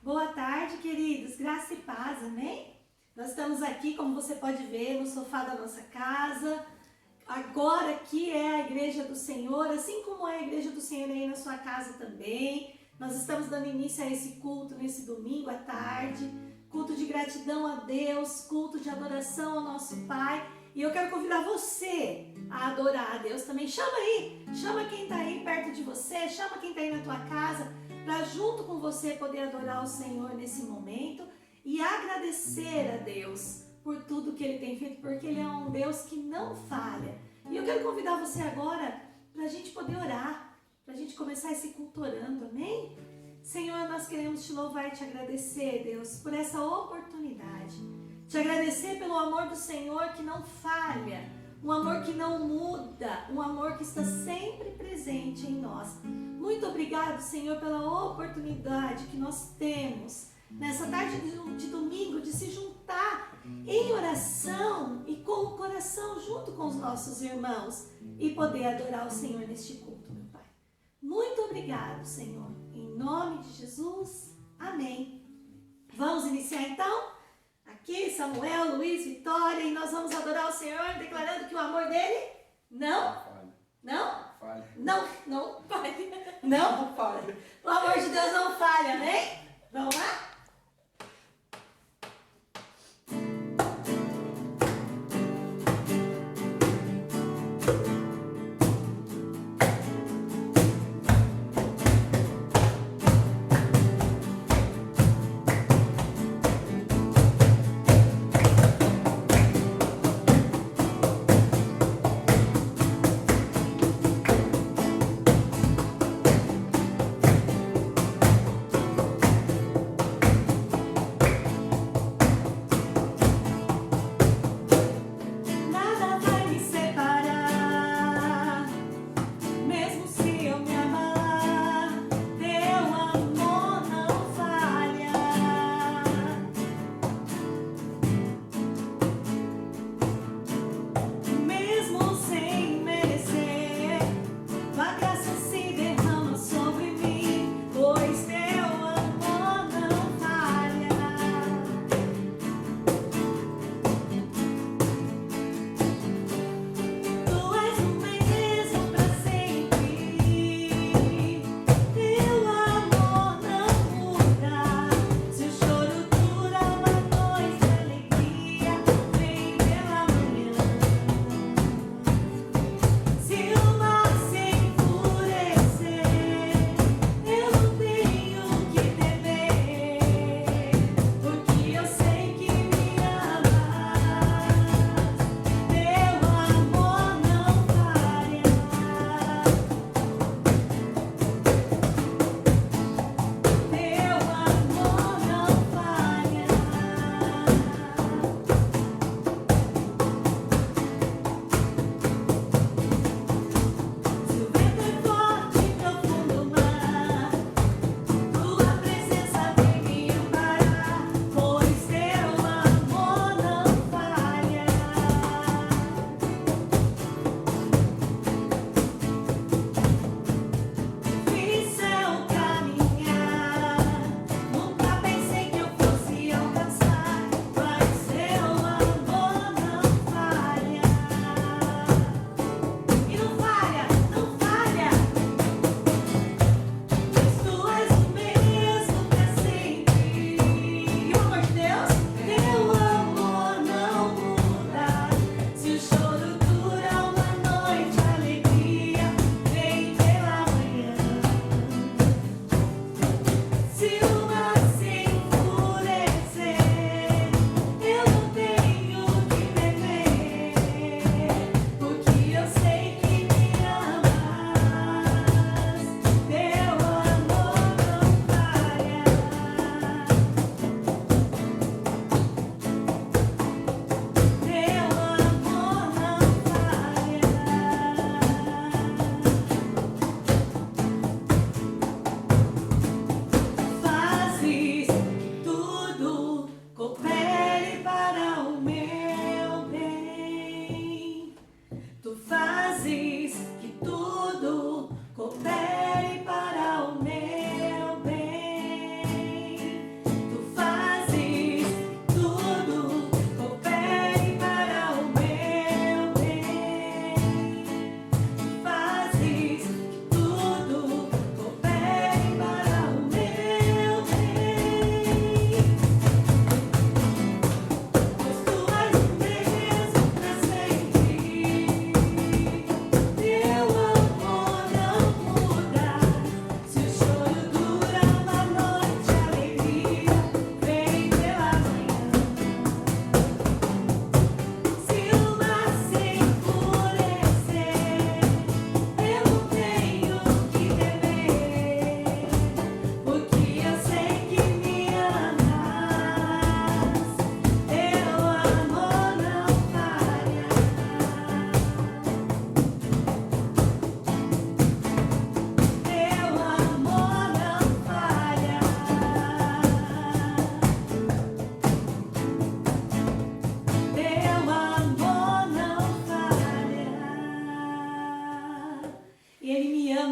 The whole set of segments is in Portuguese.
Boa tarde, queridos. Graça e paz, amém? Nós estamos aqui, como você pode ver, no sofá da nossa casa. Agora aqui é a igreja do Senhor, assim como é a igreja do Senhor aí na sua casa também. Nós estamos dando início a esse culto nesse domingo à tarde. Culto de gratidão a Deus, culto de adoração ao nosso Pai. E eu quero convidar você a adorar a Deus também. Chama aí, chama quem está aí perto de você, chama quem está aí na tua casa, para junto com você poder adorar o Senhor nesse momento e agradecer a Deus por tudo que Ele tem feito, porque Ele é um Deus que não falha. E eu quero convidar você agora para a gente poder orar, para a gente começar esse culto orando, amém? Senhor, nós queremos te louvar e te agradecer, Deus, por essa oportunidade. Te agradecer pelo amor do Senhor que não falha, um amor que não muda, um amor que está sempre presente em nós. Muito obrigado, Senhor, pela oportunidade que nós temos nessa tarde de domingo de se juntar em oração e com o coração junto com os nossos irmãos e poder adorar o Senhor neste culto, meu Pai. Muito obrigado, Senhor. Em nome de Jesus, amém. Vamos iniciar então? Aqui, Samuel, Luiz, Vitória, e nós vamos adorar o Senhor declarando que o amor dele não falha. Não falha. O amor de Deus não falha, amém? Vamos lá?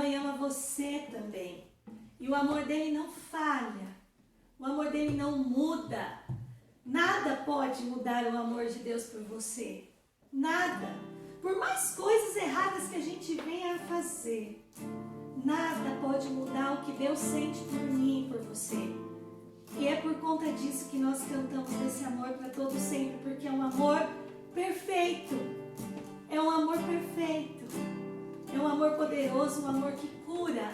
ama e ama você também. E o amor dele não falha. O amor dele não muda. Nada pode mudar o amor de Deus por você. Nada. Por mais coisas erradas que a gente venha a fazer, nada pode mudar o que Deus sente por mim e por você. E é por conta disso que nós cantamos desse amor para todo sempre, porque é um amor perfeito. É um amor perfeito. É um amor poderoso, um amor que cura,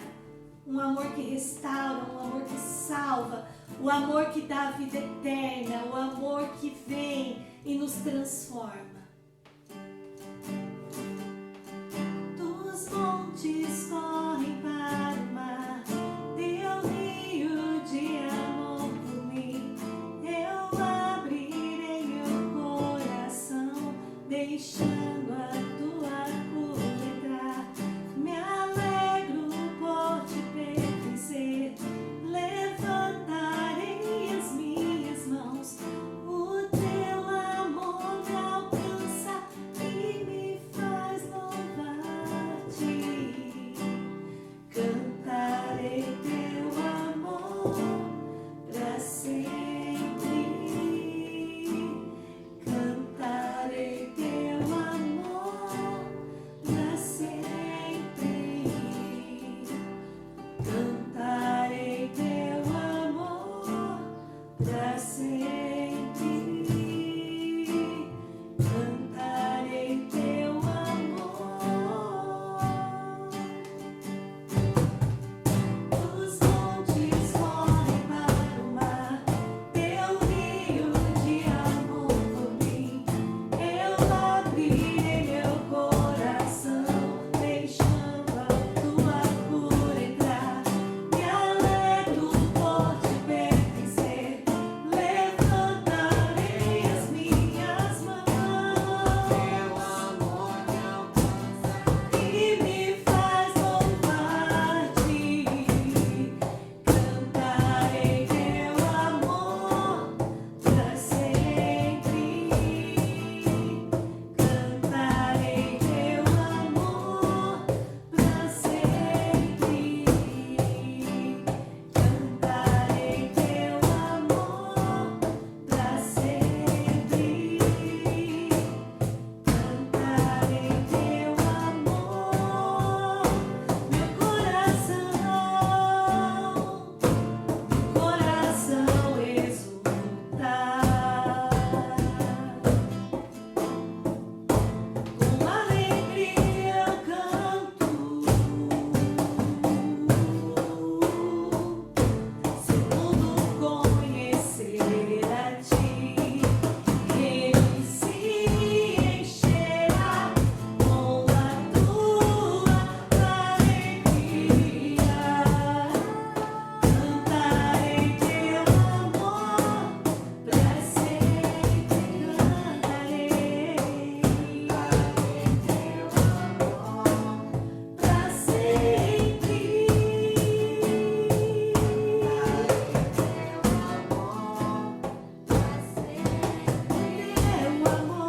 um amor que restaura, um amor que salva, o amor que dá a vida eterna, o amor que vem e nos transforma. Dos montes correm para o mar, teu rio de amor por mim. Eu abrirei meu coração, deixando a tua cura entrar. Me alegro por te pertencer, levantarei as minhas mãos. O teu amor me alcança e me faz louvar-te. Cantarei teu amor pra sempre. Cantarei teu amor pra sempre. Cantarei teu amor pra sempre. Cantarei teu amor. Os montes correm para o mar, teu rio de amor por mim. Eu abrirei meu coração, deixando a tua cura entrar. Me alegro por te pertencer, levantarei as minhas mãos. Teu amor me alcança e me faz louvar-te. Cantarei teu amor pra sempre. Cantarei teu amor pra sempre. Cantarei teu amor pra sempre. Cantarei teu amor. Meu coração exulta. Com alegria eu canto, se o mundo conhecer a ti, ele se encherá com a tua alegria. Cantarei teu amor pra sempre. Cantarei teu amor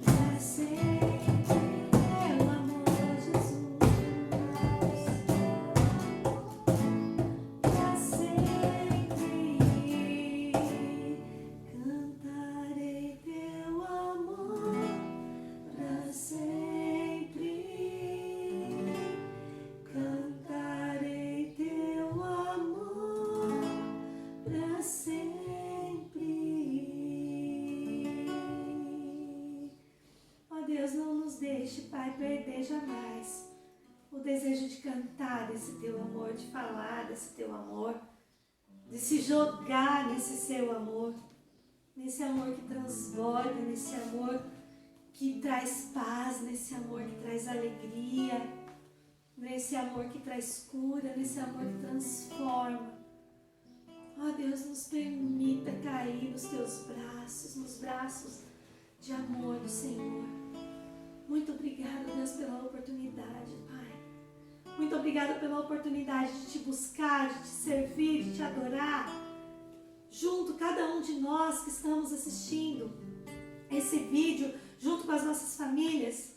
pra sempre. Teu amor, Jesus, pra sempre. Cantarei teu amor pra sempre. Cantarei teu amor pra sempre. Ó Deus, não nos deixe, Pai, perder jamais o desejo de cantar desse teu amor, de falar desse teu amor, de se jogar nesse seu amor, nesse amor que transborda, nesse amor que traz paz, nesse amor que traz alegria, nesse amor que traz cura, nesse amor que transforma. Ó Deus, nos permita cair nos teus braços, nos braços de amor do Senhor. Muito obrigada, Deus, pela oportunidade, Pai. Muito obrigada pela oportunidade de te buscar, de te servir, de te adorar. Junto, cada um de nós que estamos assistindo esse vídeo, junto com as nossas famílias,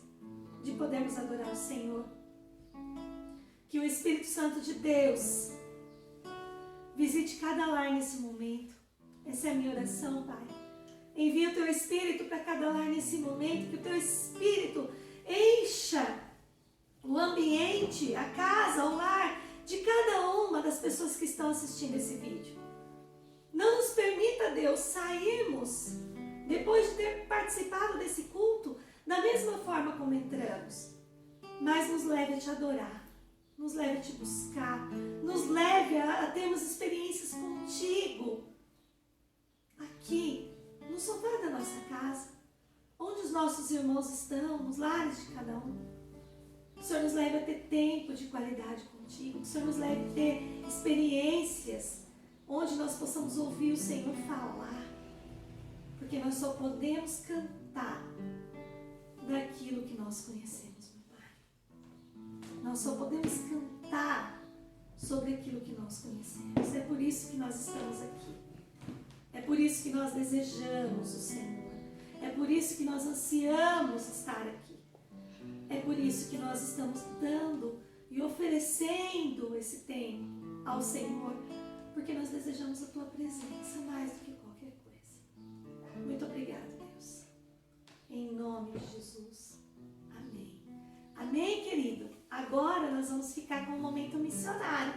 de podermos adorar o Senhor. Que o Espírito Santo de Deus visite cada lar nesse momento. Essa é a minha oração, Pai. Envia o Teu Espírito para cada lar nesse momento, que o Teu Espírito encha o ambiente, a casa, o lar de cada uma das pessoas que estão assistindo esse vídeo. Não nos permita, Deus, sairmos depois de ter participado desse culto da mesma forma como entramos, mas nos leve a te adorar, nos leve a te buscar, nos leve a termos experiências contigo aqui no sofá da nossa casa, onde os nossos irmãos estão, nos lares de cada um. Que o Senhor nos leve a ter tempo de qualidade contigo, que o Senhor nos leve a ter experiências onde nós possamos ouvir o Senhor falar, porque nós só podemos cantar daquilo que nós conhecemos, meu Pai. Nós só podemos cantar sobre aquilo que nós conhecemos. É por isso que nós estamos aqui. É por isso que nós desejamos o Senhor. É por isso que nós ansiamos estar aqui. É por isso que nós estamos dando e oferecendo esse tempo ao Senhor, porque nós desejamos a Tua presença mais do que qualquer coisa. Muito obrigada, Deus. Em nome de Jesus. Amém. Amém, querido? Agora nós vamos ficar com um momento missionário.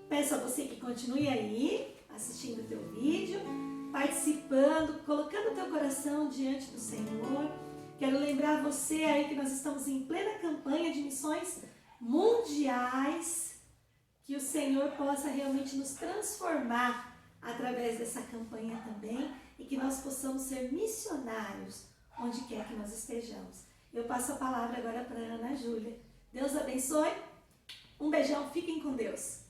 Peço a você que continue aí, assistindo o teu vídeo, participando, colocando o teu coração diante do Senhor. Quero lembrar você aí que nós estamos em plena campanha de missões mundiais, que o Senhor possa realmente nos transformar através dessa campanha também e que nós possamos ser missionários onde quer que nós estejamos. Eu passo a palavra agora para a Ana Júlia. Deus abençoe. Um beijão, fiquem com Deus.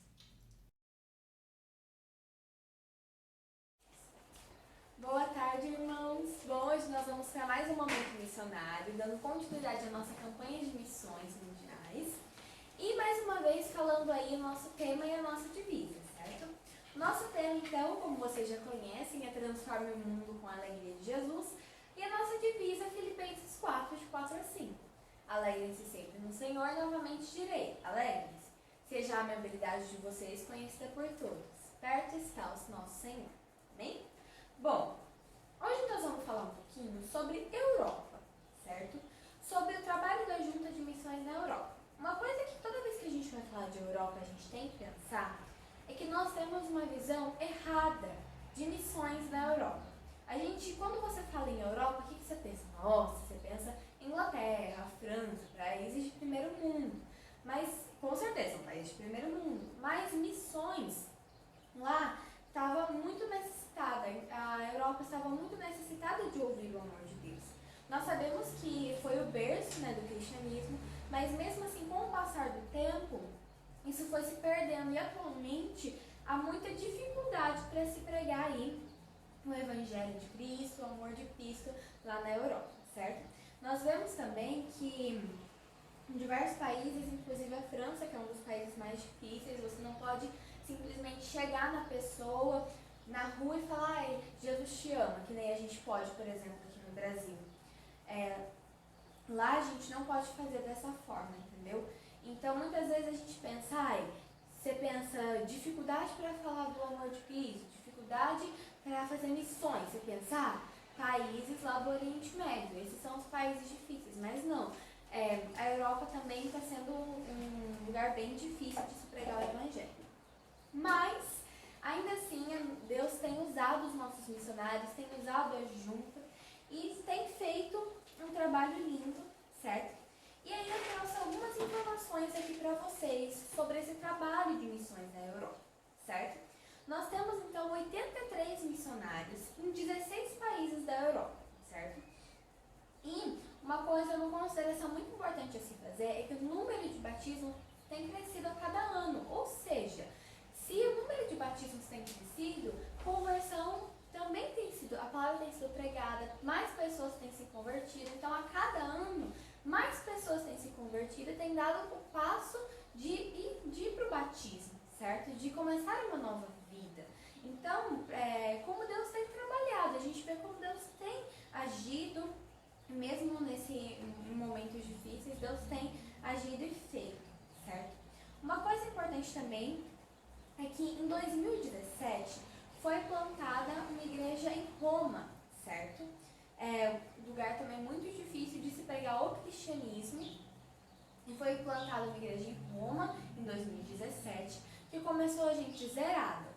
Boa tarde, irmãos. Bom, hoje nós vamos para mais um momento missionário, dando continuidade à nossa campanha de missões mundiais. E mais uma vez falando aí o nosso tema e a nossa divisa, certo? Nosso tema, então, como vocês já conhecem, é Transforme o Mundo com a Alegria de Jesus. E a nossa divisa é Filipenses 4, de 4 a 5. Alegrem-se sempre no Senhor, novamente direi, alegrem-se. Seja a amabilidade de vocês conhecida por todos. Perto está o nosso Senhor. Amém? Bom, hoje nós vamos falar um pouquinho sobre Europa, certo? Sobre o trabalho da Junta de Missões na Europa. Uma coisa que toda vez que a gente vai falar de Europa, a gente tem que pensar, é que nós temos uma visão errada de missões na Europa. A gente, quando você fala em Europa, o que você pensa? Nossa, você pensa em Inglaterra, França, países de primeiro mundo. Mas, com certeza, são países de primeiro mundo. Mas missões lá estava muito necessitada, a Europa estava muito necessitada de ouvir o amor de Deus. Nós sabemos que foi o berço, né, do cristianismo, mas mesmo assim, com o passar do tempo, isso foi se perdendo e atualmente há muita dificuldade para se pregar aí o Evangelho de Cristo, o amor de Cristo lá na Europa, certo? Nós vemos também que em diversos países, inclusive a França, que é um dos países mais difíceis, você não pode simplesmente chegar na pessoa, na rua e falar, ai, Jesus te ama, que nem a gente pode, por exemplo, aqui no Brasil. Lá a gente não pode fazer dessa forma, entendeu? Então, muitas vezes a gente pensa, você pensa dificuldade para falar do amor de Cristo, dificuldade para fazer missões, você pensa, países lá do Oriente Médio, esses são os países difíceis, mas não. A Europa também está sendo um lugar bem difícil de se pregar o Evangelho. Mas, ainda assim, Deus tem usado os nossos missionários, tem usado a junta e tem feito um trabalho lindo, certo? E aí eu trouxe algumas informações aqui para vocês sobre esse trabalho de missões na Europa, certo? Nós temos então 83 missionários em 16 países da Europa, certo? E uma coisa, uma consideração muito importante a se fazer é que o número de batismos tem crescido a cada ano, ou seja, se o número de batismos tem crescido, conversão também tem sido, a palavra tem sido pregada, mais pessoas têm se convertido, então a cada ano mais pessoas têm se convertido e têm dado o passo de ir para o batismo, certo? De começar uma nova vida. Então, como Deus tem trabalhado, a gente vê como Deus tem agido, mesmo nesse momentos difíceis, Deus tem agido e feito, certo? Uma coisa importante também é que em 2017 foi plantada uma igreja em Roma, certo? Um lugar também muito difícil de se pregar o cristianismo. E foi plantada uma igreja em Roma em 2017, que começou a gente zerada.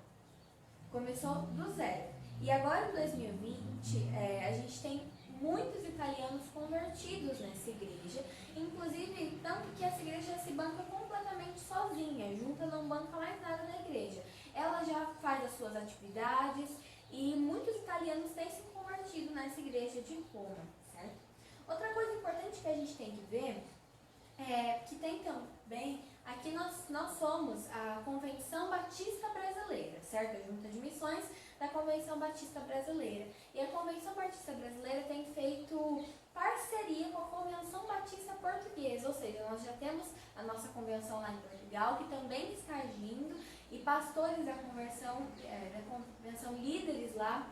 Começou do zero. E agora em 2020, a gente tem muitos italianos convertidos nessa igreja, inclusive tanto que essa igreja se banca completamente sozinha, junta não banca mais nada na igreja. Ela já faz as suas atividades e muitos italianos têm se convertido nessa igreja de Roma, certo? Outra coisa importante que a gente tem que ver é que tem também, aqui nós somos a Convenção Batista Brasileira, certo? A Junta de Missões da Convenção Batista Brasileira. E a Convenção Batista Brasileira tem feito parceria com a Convenção Batista Portuguesa, ou seja, nós já temos a nossa convenção lá em Portugal, que também está agindo, e pastores da convenção, líderes lá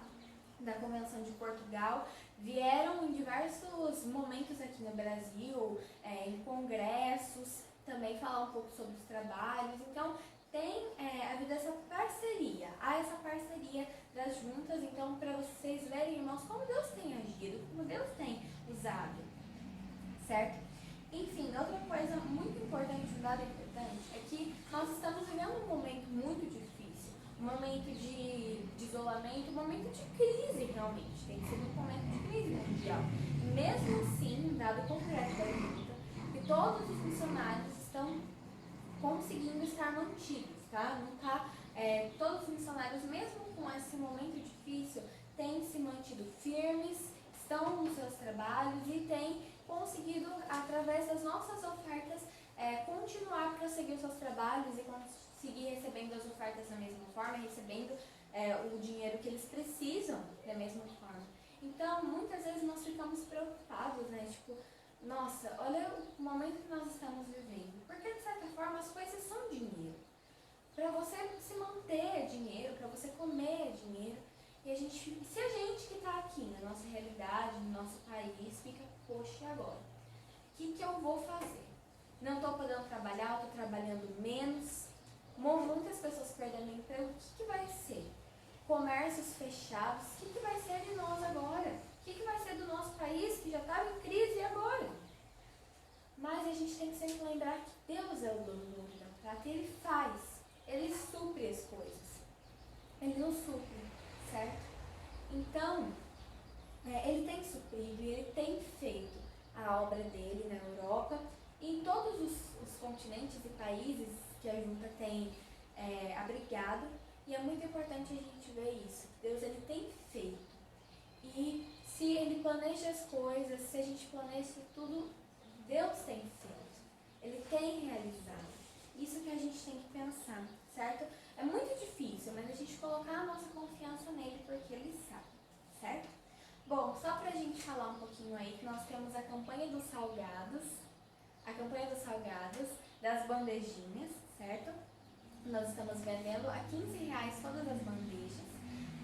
da Convenção de Portugal, vieram em diversos momentos aqui no Brasil, em congressos, também falar um pouco sobre os trabalhos. Então, tem havido essa parceria, há essa parceria das juntas. Então, para vocês verem, irmãos, como Deus tem agido, como Deus tem usado, certo? Enfim, outra coisa muito importante, um dado importante, é que nós estamos vivendo um momento muito difícil, um momento de isolamento, um momento de crise realmente, tem sido um momento de crise mundial. Mesmo assim, um dado concreto da junta, que todos os missionários estão conseguindo estar mantidos, tá? Não tá, todos os missionários, mesmo com esse momento difícil, têm se mantido firmes, estão nos seus trabalhos e têm conseguido, através das nossas ofertas, continuar a prosseguir os seus trabalhos e conseguir recebendo as ofertas da mesma forma, recebendo o dinheiro que eles precisam da mesma forma. Então, muitas vezes nós ficamos preocupados, né? Tipo, nossa, olha o momento que nós estamos vivendo. Porque, de certa forma, as coisas são dinheiro. Para você se manter é dinheiro, para você comer é dinheiro. E se a gente que está aqui na nossa realidade, no nosso país, fica, poxa, e agora? O que eu vou fazer? Não estou podendo trabalhar, estou trabalhando menos. Muitas pessoas perdendo emprego. O que vai ser? Comércios fechados. O que vai ser de nós agora? O que vai ser do nosso país que já estava em crise e agora? Mas a gente tem que sempre lembrar que Deus é o dono do ouro e da prata. Ele faz, Ele supre as coisas. Ele nos supre, certo? Então, Ele tem suprido e Ele tem feito a obra dele na Europa e em todos os continentes e países que a junta tem abrigado. E é muito importante a gente ver isso. Deus, Ele tem feito. E se Ele planeja as coisas, se a gente planeja tudo, Deus tem feito. Ele tem realizado. Isso que a gente tem que pensar, certo? É muito difícil, mas a gente colocar a nossa confiança nele porque Ele sabe, certo? Bom, só pra gente falar um pouquinho aí, que nós temos a campanha dos salgados, das bandejinhas, certo? Nós estamos vendendo a R$15 todas as bandejas.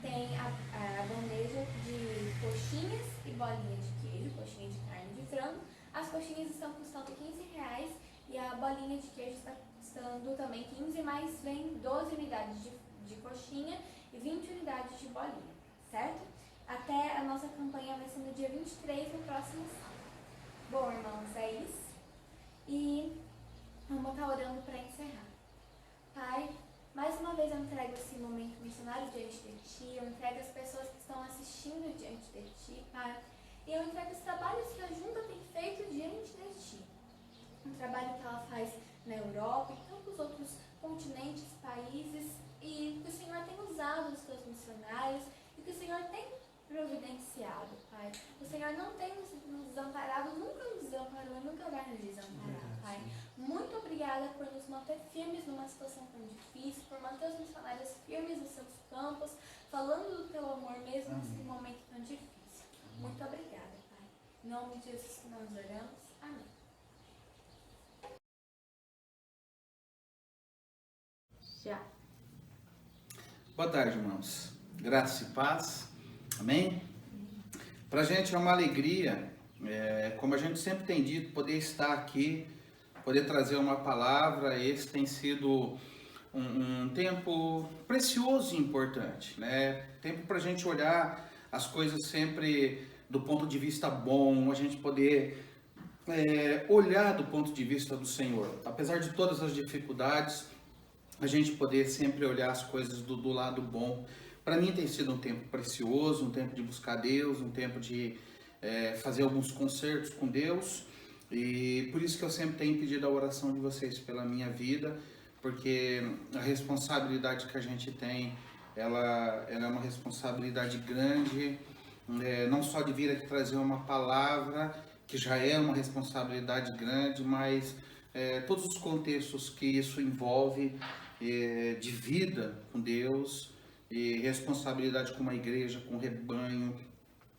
Tem a bandeja de coxinhas e bolinha de queijo, coxinha de carne de frango. As coxinhas estão custando R$15 e a bolinha de queijo está custando também 15, mas vem 12 unidades de coxinha e 20 unidades de bolinha, certo? Até a nossa campanha vai ser no dia 23, no próximo sábado. Bom, irmãos, é isso. E vamos estar orando para encerrar. Pai, mais uma vez eu entrego esse momento missionário diante de Ti, eu entrego as pessoas que estão assistindo diante de Ti, Pai, e eu entrego os trabalhos que a junta tem feito diante de Ti. Um trabalho que ela faz na Europa e tantos outros continentes, países, e que o Senhor tem usado os Teus missionários e que o Senhor tem providenciado, Pai. O Senhor não tem nos desamparado, nunca nos desamparou e nunca vai nos desamparar, Pai. Muito obrigada por nos manter firmes numa situação tão difícil, por manter os missionários firmes nos seus campos, falando do Teu amor mesmo nesse momento tão difícil. Muito obrigada, Pai. Em nome de Jesus que nós oramos. Amém. Já. Boa tarde, irmãos. Graça e paz. Amém? Para a gente é uma alegria, como a gente sempre tem dito, poder estar aqui, poder trazer uma palavra. Esse tem sido um tempo precioso e importante, né? Tempo para a gente olhar as coisas sempre do ponto de vista bom, a gente poder olhar do ponto de vista do Senhor. Apesar de todas as dificuldades, a gente poder sempre olhar as coisas do lado bom. Para mim tem sido um tempo precioso, um tempo de buscar Deus, um tempo de fazer alguns concertos com Deus. E por isso que eu sempre tenho pedido a oração de vocês pela minha vida, porque a responsabilidade que a gente tem, ela é uma responsabilidade grande, não só de vir aqui trazer uma palavra, que já é uma responsabilidade grande, mas todos os contextos que isso envolve, de vida com Deus e responsabilidade com uma igreja, com um rebanho,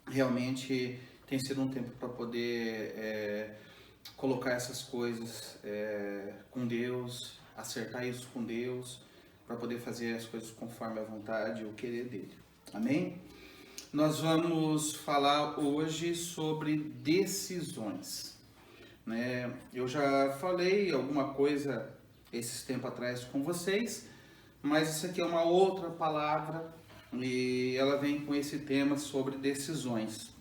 realmente tem sido um tempo para poder colocar essas coisas com Deus, acertar isso com Deus, para poder fazer as coisas conforme a vontade e o querer dele. Amém? Nós vamos falar hoje sobre decisões, né? Eu já falei alguma coisa esses tempos atrás com vocês, mas isso aqui é uma outra palavra e ela vem com esse tema sobre decisões.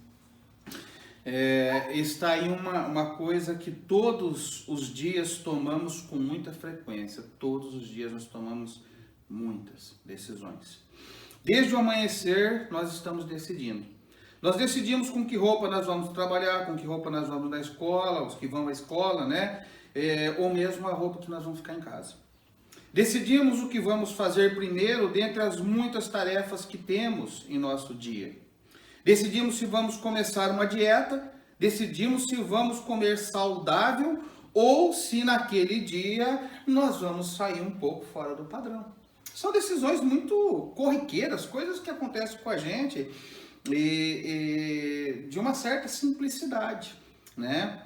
Está aí uma coisa que todos os dias tomamos com muita frequência. Todos os dias nós tomamos muitas decisões. Desde o amanhecer nós estamos decidindo. Nós decidimos com que roupa nós vamos trabalhar, com que roupa nós vamos na escola, os que vão à escola, né? Ou mesmo a roupa que nós vamos ficar em casa. Decidimos o que vamos fazer primeiro dentre as muitas tarefas que temos em nosso dia. Decidimos se vamos começar uma dieta, decidimos se vamos comer saudável ou se naquele dia nós vamos sair um pouco fora do padrão. São decisões muito corriqueiras, coisas que acontecem com a gente e de uma certa simplicidade, né?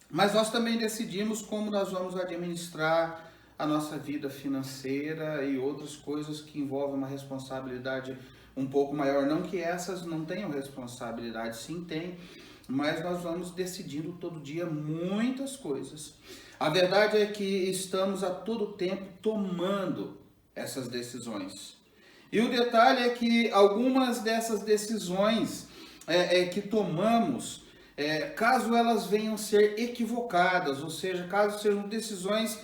Mas nós também decidimos como nós vamos administrar a nossa vida financeira e outras coisas que envolvem uma responsabilidade um pouco maior. Não que essas não tenham responsabilidade, sim tem, mas nós vamos decidindo todo dia muitas coisas. A verdade é que estamos a todo tempo tomando essas decisões. E o detalhe é que algumas dessas decisões que tomamos, caso elas venham ser equivocadas, ou seja, caso sejam decisões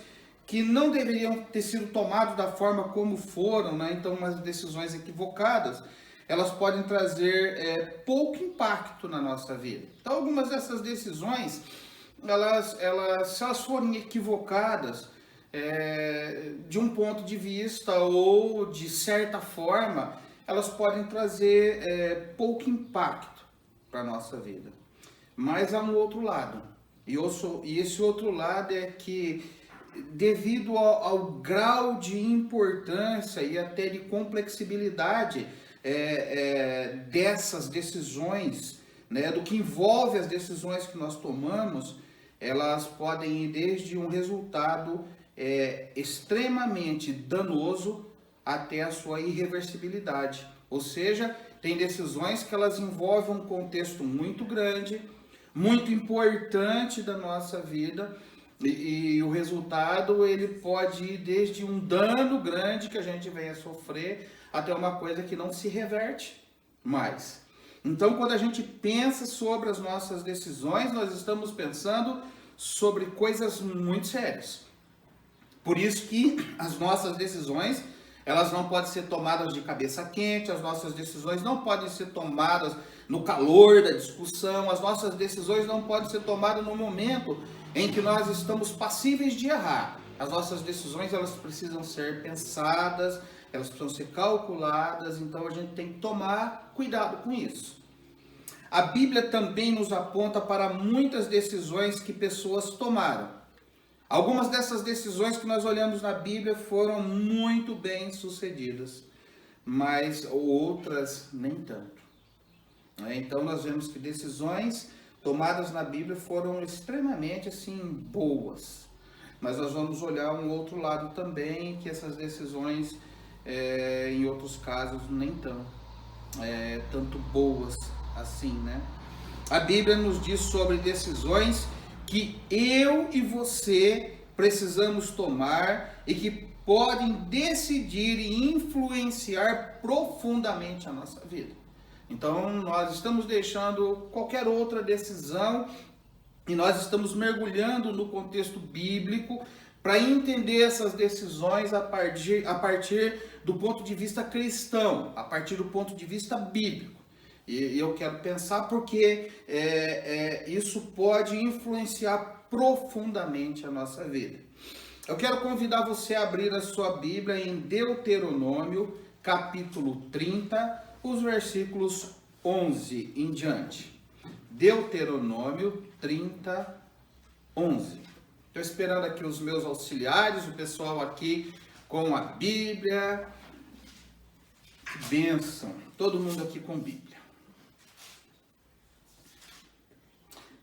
que não deveriam ter sido tomadas da forma como foram, né? Então, umas decisões equivocadas, elas podem trazer pouco impacto na nossa vida. Então, algumas dessas decisões, se elas forem equivocadas de um ponto de vista ou de certa forma, elas podem trazer pouco impacto para a nossa vida. Mas há um outro lado, e esse outro lado é que, devido ao grau de importância e até de complexibilidade dessas decisões, né, do que envolve as decisões que nós tomamos, elas podem ir desde um resultado extremamente danoso até a sua irreversibilidade. Ou seja, tem decisões que elas envolvem um contexto muito grande, muito importante da nossa vida, e o resultado ele pode ir desde um dano grande que a gente venha sofrer até uma coisa que não se reverte mais. Então, quando a gente pensa sobre as nossas decisões, nós estamos pensando sobre coisas muito sérias. Por isso que as nossas decisões, elas não podem ser tomadas de cabeça quente, as nossas decisões não podem ser tomadas no calor da discussão, as nossas decisões não podem ser tomadas no momento em que nós estamos passíveis de errar. As nossas decisões, elas precisam ser pensadas, elas precisam ser calculadas, então a gente tem que tomar cuidado com isso. A Bíblia também nos aponta para muitas decisões que pessoas tomaram. Algumas dessas decisões que nós olhamos na Bíblia foram muito bem sucedidas, mas outras nem tanto. Então nós vemos que decisões tomadas na Bíblia foram extremamente assim boas. mas nós vamos olhar um outro lado também, que essas decisões, em outros casos, nem tão tanto boas assim, né? A Bíblia nos diz sobre decisões que eu e você precisamos tomar e que podem decidir e influenciar profundamente a nossa vida. Então, nós estamos deixando qualquer outra decisão e nós estamos mergulhando no contexto bíblico para entender essas decisões a partir do ponto de vista cristão, a partir do ponto de vista bíblico. E eu quero pensar porque isso pode influenciar profundamente a nossa vida. Eu quero convidar você a abrir a sua Bíblia em Deuteronômio, capítulo 30, os versículos 11 em diante. Deuteronômio 30, 11. Estou esperando aqui os meus auxiliares, o pessoal aqui com a Bíblia. Que bênção! Todo mundo aqui com Bíblia.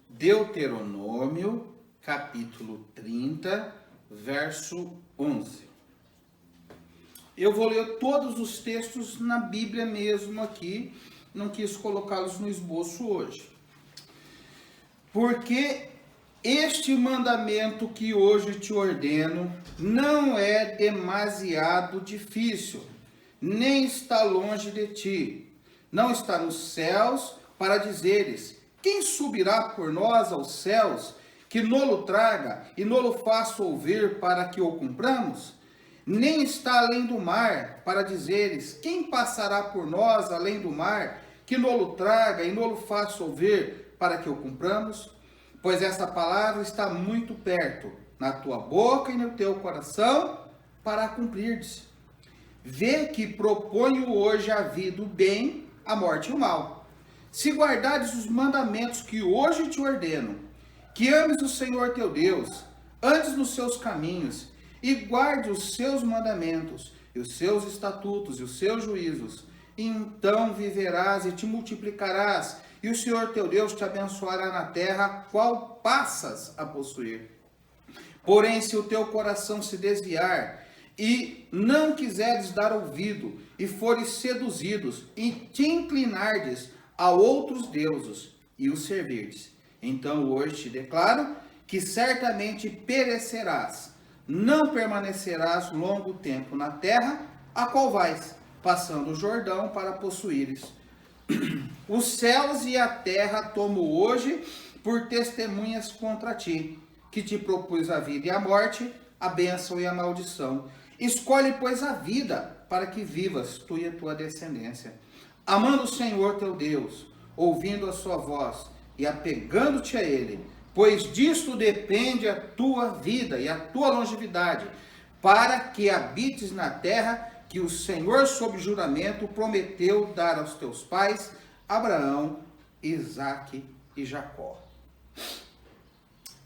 Deuteronômio, capítulo 30, verso 11. Eu vou ler todos os textos na Bíblia mesmo aqui, não quis colocá-los no esboço hoje. Porque este mandamento que hoje te ordeno não é demasiado difícil, nem está longe de ti. Não está nos céus para dizeres: quem subirá por nós aos céus, que nolo traga e nolo faça ouvir para que o cumpramos? Nem está além do mar para dizeres: quem passará por nós além do mar, que nolo traga e nolo faça ouvir para que o cumpramos? Pois essa palavra está muito perto, na tua boca e no teu coração, para a cumprir-te. Vê que proponho hoje a vida, o bem, a morte e o mal. Se guardares os mandamentos que hoje te ordeno, que ames o Senhor teu Deus, andes nos seus caminhos, e guarde os seus mandamentos, e os seus estatutos, e os seus juízos, então viverás e te multiplicarás, e o Senhor teu Deus te abençoará na terra, a qual passas a possuir. Porém, se o teu coração se desviar, e não quiseres dar ouvido, e fores seduzidos, e te inclinardes a outros deuses, e os servirdes, então hoje te declaro que certamente perecerás, não permanecerás longo tempo na terra, a qual vais, passando o Jordão para possuíres. Os céus e a terra tomo hoje por testemunhas contra ti, que te propus a vida e a morte, a bênção e a maldição. Escolhe, pois, a vida, para que vivas, tu e a tua descendência, amando o Senhor teu Deus, ouvindo a sua voz e apegando-te a Ele, pois disto depende a tua vida e a tua longevidade, para que habites na terra que o Senhor, sob juramento, prometeu dar aos teus pais, Abraão, Isaque e Jacó.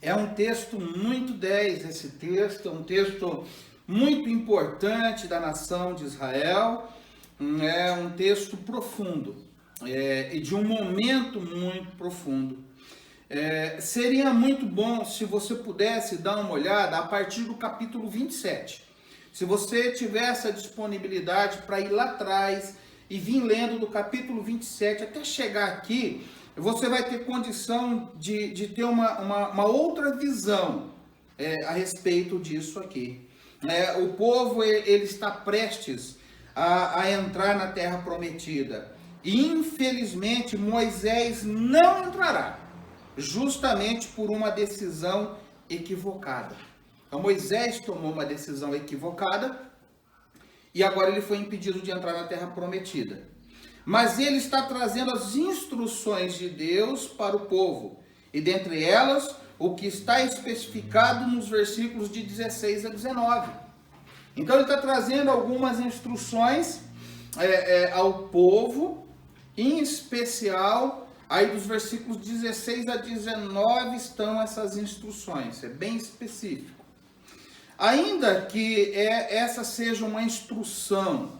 É um texto muito 10, esse texto, é um texto muito importante da nação de Israel, é um texto profundo, e de um momento muito profundo. Seria muito bom se você pudesse dar uma olhada a partir do capítulo 27. Se você tiver essa disponibilidade para ir lá atrás e vir lendo do capítulo 27 até chegar aqui, você vai ter condição de ter uma outra visão a respeito disso aqui. O povo ele está prestes a entrar na terra prometida. E infelizmente Moisés não entrará, justamente por uma decisão equivocada. Então Moisés tomou uma decisão equivocada e agora ele foi impedido de entrar na terra prometida. Mas ele está trazendo as instruções de Deus para o povo, e dentre elas o que está especificado nos versículos de 16 a 19. Então ele está trazendo algumas instruções ao povo, em especial, aí dos versículos 16 a 19 estão essas instruções, é bem específico. Ainda que essa seja uma instrução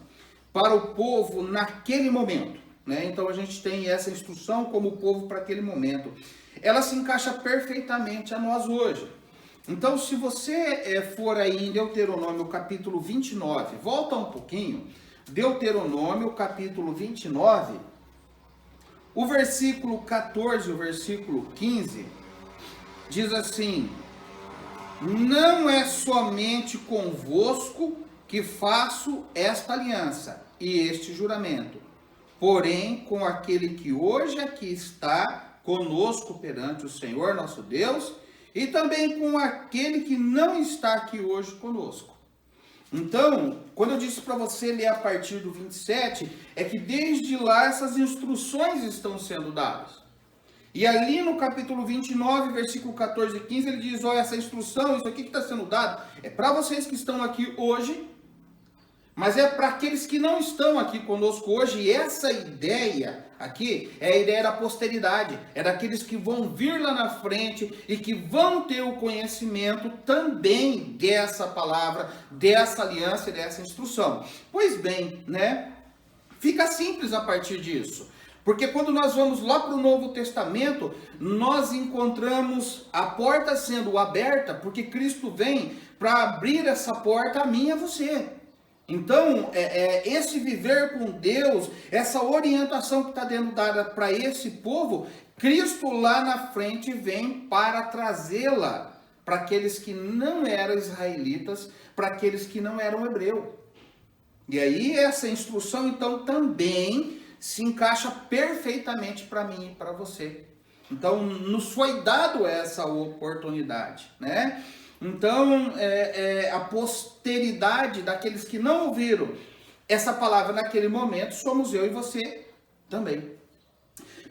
para o povo naquele momento, né? Então a gente tem essa instrução como povo para aquele momento. Ela se encaixa perfeitamente a nós hoje. Então, se você for aí em Deuteronômio capítulo 29, volta um pouquinho, Deuteronômio capítulo 29, o versículo 14, o versículo 15, diz assim: não é somente convosco que faço esta aliança e este juramento, porém com aquele que hoje aqui está conosco perante o Senhor nosso Deus, e também com aquele que não está aqui hoje conosco. Então, quando eu disse para você ler a partir do 27, é que desde lá essas instruções estão sendo dadas. E ali no capítulo 29, versículo 14 e 15, ele diz: olha, essa instrução, isso aqui que está sendo dado, é para vocês que estão aqui hoje, mas é para aqueles que não estão aqui conosco hoje. E essa ideia aqui é a ideia da posteridade, é daqueles que vão vir lá na frente e que vão ter o conhecimento também dessa palavra, dessa aliança e dessa instrução. Pois bem, né? Fica simples a partir disso. Porque quando nós vamos lá para o Novo Testamento, nós encontramos a porta sendo aberta, porque Cristo vem para abrir essa porta a mim e a você. Então, esse viver com Deus, essa orientação que está sendo dada para esse povo, Cristo lá na frente vem para trazê-la para aqueles que não eram israelitas, para aqueles que não eram hebreus. E aí essa instrução, então, também se encaixa perfeitamente para mim e para você. Então, nos foi dado essa oportunidade, né? Então, a posteridade daqueles que não ouviram essa palavra naquele momento, somos eu e você também.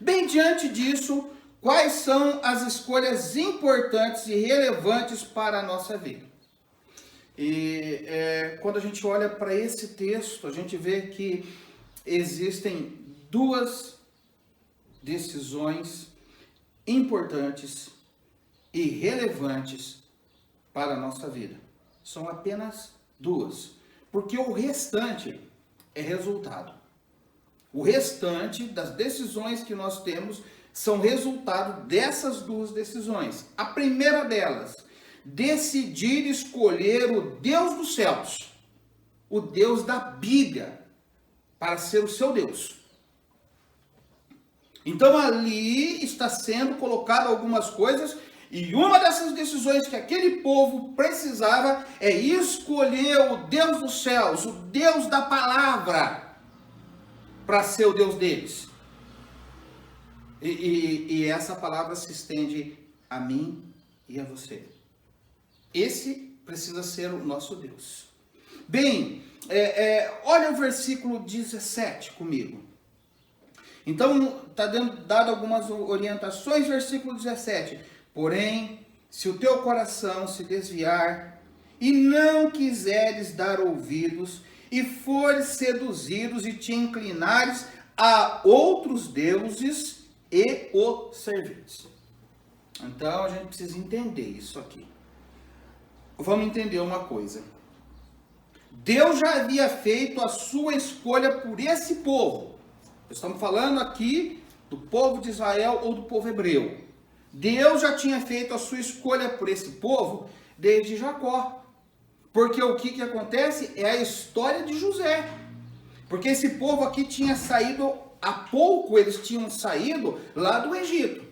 Bem, diante disso, quais são as escolhas importantes e relevantes para a nossa vida? E quando a gente olha para esse texto, a gente vê que existem duas decisões importantes e relevantes para a nossa vida. São apenas duas, porque o restante é resultado. O restante das decisões que nós temos são resultado dessas duas decisões. A primeira delas, decidir escolher o Deus dos céus, o Deus da Bíblia, para ser o seu Deus. Então ali está sendo colocado algumas coisas, e uma dessas decisões que aquele povo precisava é escolher o Deus dos céus, o Deus da palavra, para ser o Deus deles. E essa palavra se estende a mim e a você. Esse precisa ser o nosso Deus. Bem, olha o versículo 17 comigo. Então, está dado algumas orientações, versículo 17. Porém, se o teu coração se desviar e não quiseres dar ouvidos, e fores seduzidos e te inclinares a outros deuses e o servires. Então, a gente precisa entender isso aqui. Vamos entender uma coisa. Deus já havia feito a sua escolha por esse povo. Estamos falando aqui do povo de Israel ou do povo hebreu. Deus já tinha feito a sua escolha por esse povo desde Jacó. Porque o que acontece é a história de José. Porque esse povo aqui tinha saído, há pouco eles tinham saído lá do Egito.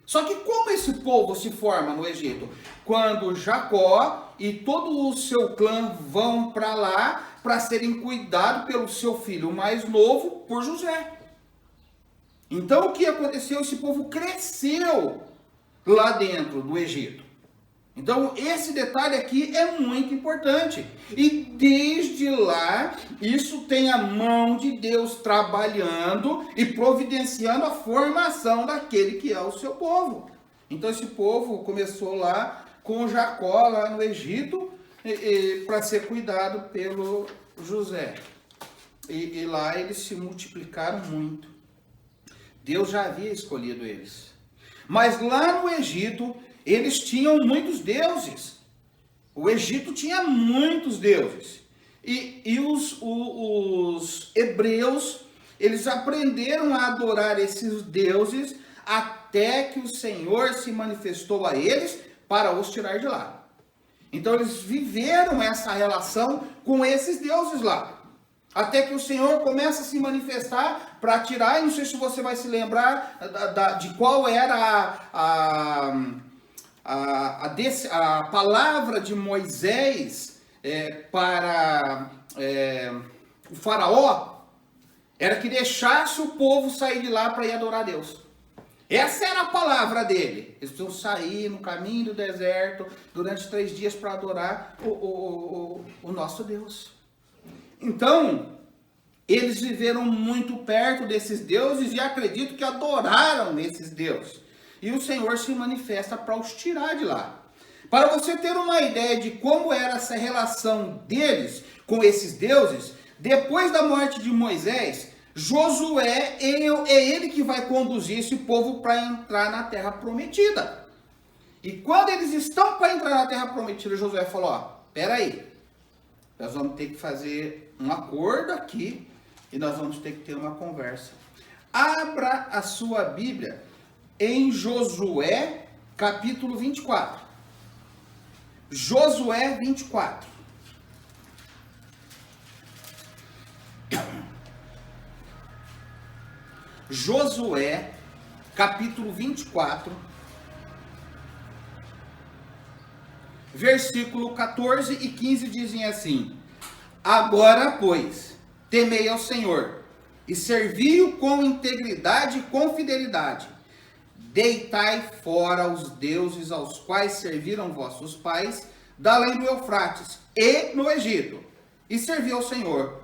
Só que como esse povo se forma no Egito? Quando Jacó e todo o seu clã vão para lá para serem cuidados pelo seu filho mais novo, por José. Então o que aconteceu? Esse povo cresceu lá dentro do Egito. Então esse detalhe aqui é muito importante. E desde lá, isso tem a mão de Deus trabalhando e providenciando a formação daquele que é o seu povo. Então esse povo começou lá com Jacó, lá no Egito, para ser cuidado pelo José. E lá eles se multiplicaram muito. Deus já havia escolhido eles. Mas lá no Egito, eles tinham muitos deuses. O Egito tinha muitos deuses. E os hebreus, eles aprenderam a adorar esses deuses até que o Senhor se manifestou a eles para os tirar de lá. Então eles viveram essa relação com esses deuses lá. Até que o Senhor começa a se manifestar para tirar, e não sei se você vai se lembrar de qual era a palavra de Moisés para o faraó, era que deixasse o povo sair de lá para ir adorar a Deus. Essa era a palavra dele. Eles precisam sair no caminho do deserto durante 3 dias para adorar o nosso Deus. Então, eles viveram muito perto desses deuses e acredito que adoraram esses deuses. E o Senhor se manifesta para os tirar de lá. Para você ter uma ideia de como era essa relação deles com esses deuses, depois da morte de Moisés, Josué é ele que vai conduzir esse povo para entrar na terra prometida. E quando eles estão para entrar na terra prometida, Josué falou, ó, peraí, nós vamos ter que fazer um acordo aqui e nós vamos ter que ter uma conversa. Abra a sua Bíblia em Josué, capítulo 24. Josué 24. Josué, capítulo 24, versículo 14 e 15 dizem assim: agora, pois, temei ao Senhor, e servi-o com integridade e com fidelidade. Deitai fora os deuses aos quais serviram vossos pais, da além do Eufrates, e no Egito, e servi ao Senhor.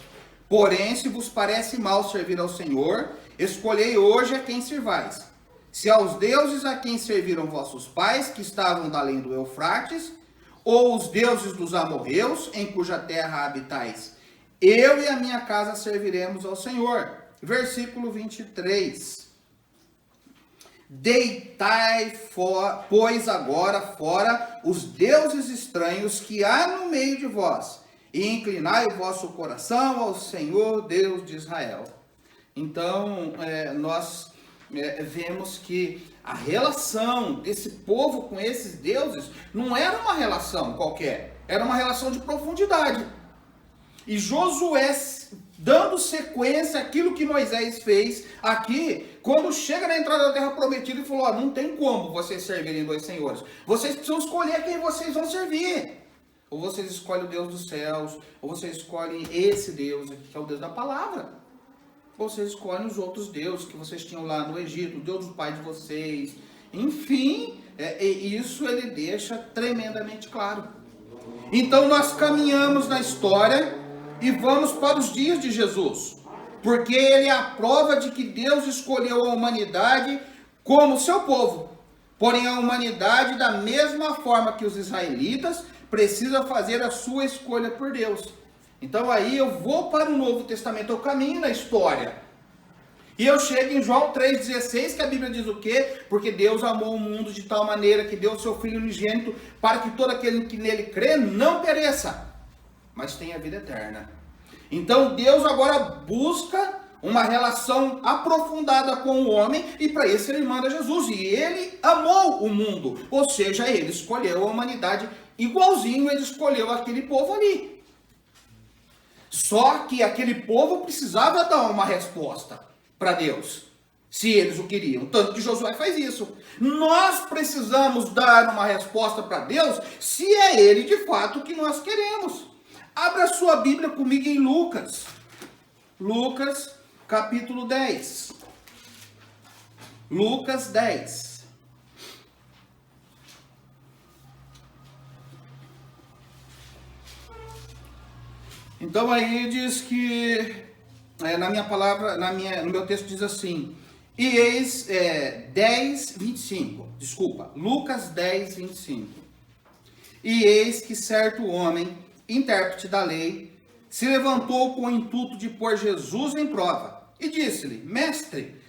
Porém, se vos parece mal servir ao Senhor, escolhei hoje a quem servais. Se aos deuses a quem serviram vossos pais, que estavam da além do Eufrates, ou os deuses dos amorreus, em cuja terra habitais, eu e a minha casa serviremos ao Senhor. Versículo 23. Deitai, pois, agora fora os deuses estranhos que há no meio de vós, e inclinai o vosso coração ao Senhor Deus de Israel. Então, nós vemos que a relação desse povo com esses deuses não era uma relação qualquer, era uma relação de profundidade. E Josué, dando sequência àquilo que Moisés fez aqui, quando chega na entrada da terra prometida, ele falou, não tem como vocês servirem 2 senhores. Vocês precisam escolher quem vocês vão servir. Ou vocês escolhem o Deus dos céus, ou vocês escolhem esse Deus aqui, que é o Deus da palavra. Ou vocês escolhem os outros deuses que vocês tinham lá no Egito, o Deus do pai de vocês. Enfim, isso ele deixa tremendamente claro. Então nós caminhamos na história e vamos para os dias de Jesus. Porque ele é a prova de que Deus escolheu a humanidade como seu povo. Porém a humanidade, da mesma forma que os israelitas, precisa fazer a sua escolha por Deus. Então aí eu vou para o Novo Testamento, eu caminho na história. E eu chego em João 3,16, que a Bíblia diz o quê? Porque Deus amou o mundo de tal maneira que deu o seu Filho unigênito para que todo aquele que nele crê não pereça, mas tenha vida eterna. Então Deus agora busca uma relação aprofundada com o homem e para isso ele manda Jesus. E ele amou o mundo, ou seja, ele escolheu a humanidade igualzinho ele escolheu aquele povo ali. Só que aquele povo precisava dar uma resposta para Deus, se eles o queriam. Tanto que Josué faz isso. Nós precisamos dar uma resposta para Deus, se é Ele de fato que nós queremos. Abra sua Bíblia comigo em Lucas. Lucas, capítulo 10. Lucas 10. Então aí diz que, na minha palavra, no meu texto diz assim, e eis 10, 25, desculpa, Lucas 10, 25. E eis que certo homem, intérprete da lei, se levantou com o intuito de pôr Jesus em prova, e disse-lhe, mestre,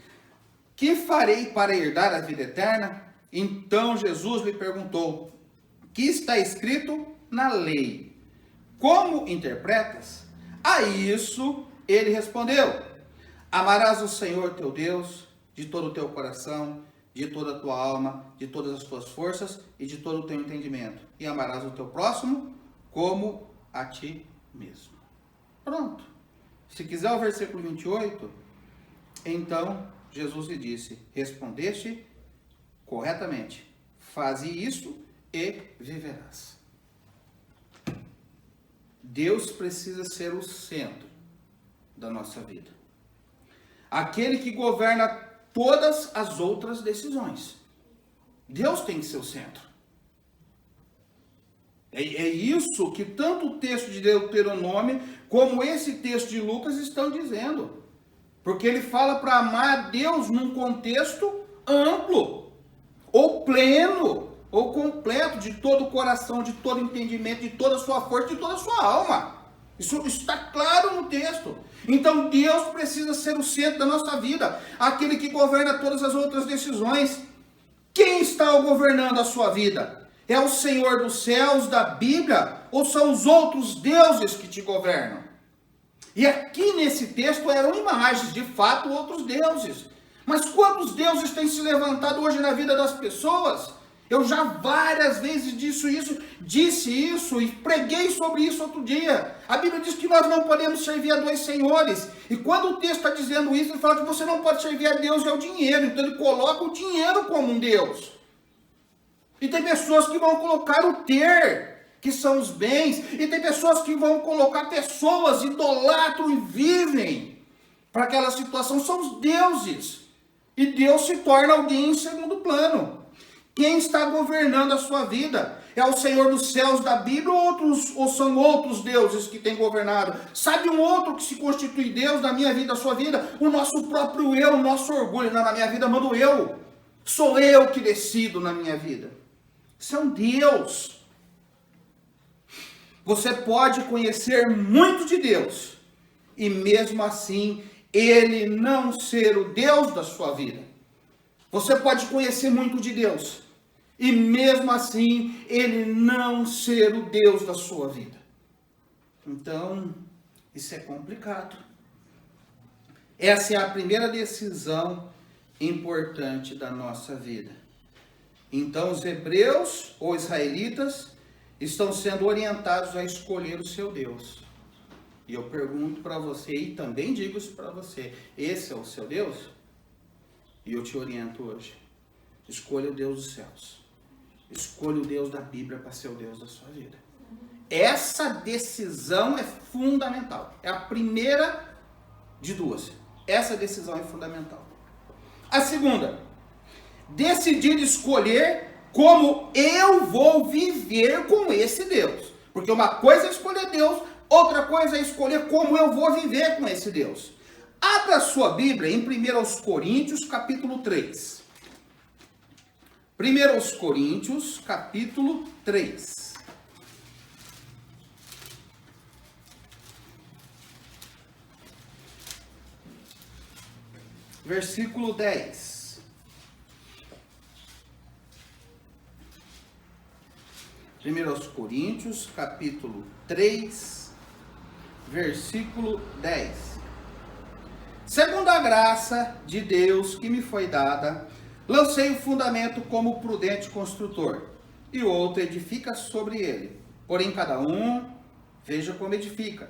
que farei para herdar a vida eterna? Então Jesus lhe perguntou, que está escrito na lei? Como interpretas? A isso ele respondeu, amarás o Senhor teu Deus de todo o teu coração, de toda a tua alma, de todas as tuas forças e de todo o teu entendimento. E amarás o teu próximo como a ti mesmo. Pronto. Se quiser o versículo 28, então Jesus lhe disse: respondeste corretamente, faze isso e viverás. Deus precisa ser o centro da nossa vida. Aquele que governa todas as outras decisões. Deus tem que ser o centro. É isso que tanto o texto de Deuteronômio como esse texto de Lucas estão dizendo. Porque ele fala para amar a Deus num contexto amplo, ou pleno, ou completo, de todo o coração, de todo o entendimento, de toda a sua força, de toda a sua alma. Isso está claro no texto. Então Deus precisa ser o centro da nossa vida, aquele que governa todas as outras decisões. Quem está governando a sua vida? É o Senhor dos céus, da Bíblia, ou são os outros deuses que te governam? E aqui nesse texto eram imagens, de fato, outros deuses. Mas quantos deuses têm se levantado hoje na vida das pessoas? Eu já várias vezes disse isso e preguei sobre isso outro dia. A Bíblia diz que nós não podemos servir a dois senhores. E quando o texto está dizendo isso, ele fala que você não pode servir a Deus e ao dinheiro. Então ele coloca o dinheiro como um Deus. E tem pessoas que vão colocar o ter, que são os bens. E tem pessoas que vão colocar pessoas, idolatram e vivem para aquela situação. São os deuses. E Deus se torna alguém em segundo plano. Quem está governando a sua vida? É o Senhor dos céus da Bíblia ou são outros deuses que têm governado? Sabe um outro que se constitui Deus na minha vida, na sua vida? O nosso próprio eu, o nosso orgulho. Não, na minha vida mando eu. Sou eu que decido na minha vida. Isso é um Deus. Você pode conhecer muito de Deus e mesmo assim Ele não ser o Deus da sua vida. Você pode conhecer muito de Deus e mesmo assim Ele não ser o Deus da sua vida. Então, isso é complicado. Essa é a primeira decisão importante da nossa vida. Então, os hebreus ou israelitas estão sendo orientados a escolher o seu Deus. E eu pergunto para você, e também digo isso para você, esse é o seu Deus? E eu te oriento hoje. Escolha o Deus dos céus. Escolha o Deus da Bíblia para ser o Deus da sua vida. Essa decisão é fundamental. É a primeira de duas. Essa decisão é fundamental. A segunda, decidir escolher como eu vou viver com esse Deus. Porque uma coisa é escolher Deus, outra coisa é escolher como eu vou viver com esse Deus. Abra a sua Bíblia em 1 Coríntios, capítulo 3. 1 Coríntios, capítulo 3. Versículo 10. 1 Coríntios, capítulo 3, versículo 10. Segundo a graça de Deus que me foi dada, lancei o fundamento como prudente construtor, e o outro edifica sobre ele. Porém, cada um veja como edifica.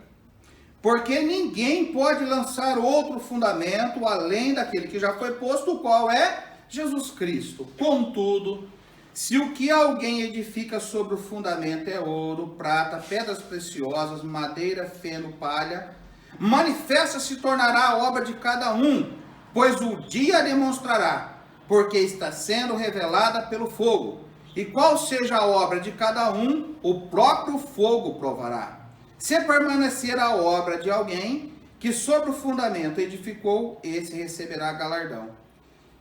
Porque ninguém pode lançar outro fundamento além daquele que já foi posto, o qual é Jesus Cristo. Contudo, se o que alguém edifica sobre o fundamento é ouro, prata, pedras preciosas, madeira, feno, palha, manifesta se tornará a obra de cada um, pois o dia demonstrará, porque está sendo revelada pelo fogo. E qual seja a obra de cada um, o próprio fogo provará. Se permanecer a obra de alguém que sobre o fundamento edificou, esse receberá galardão.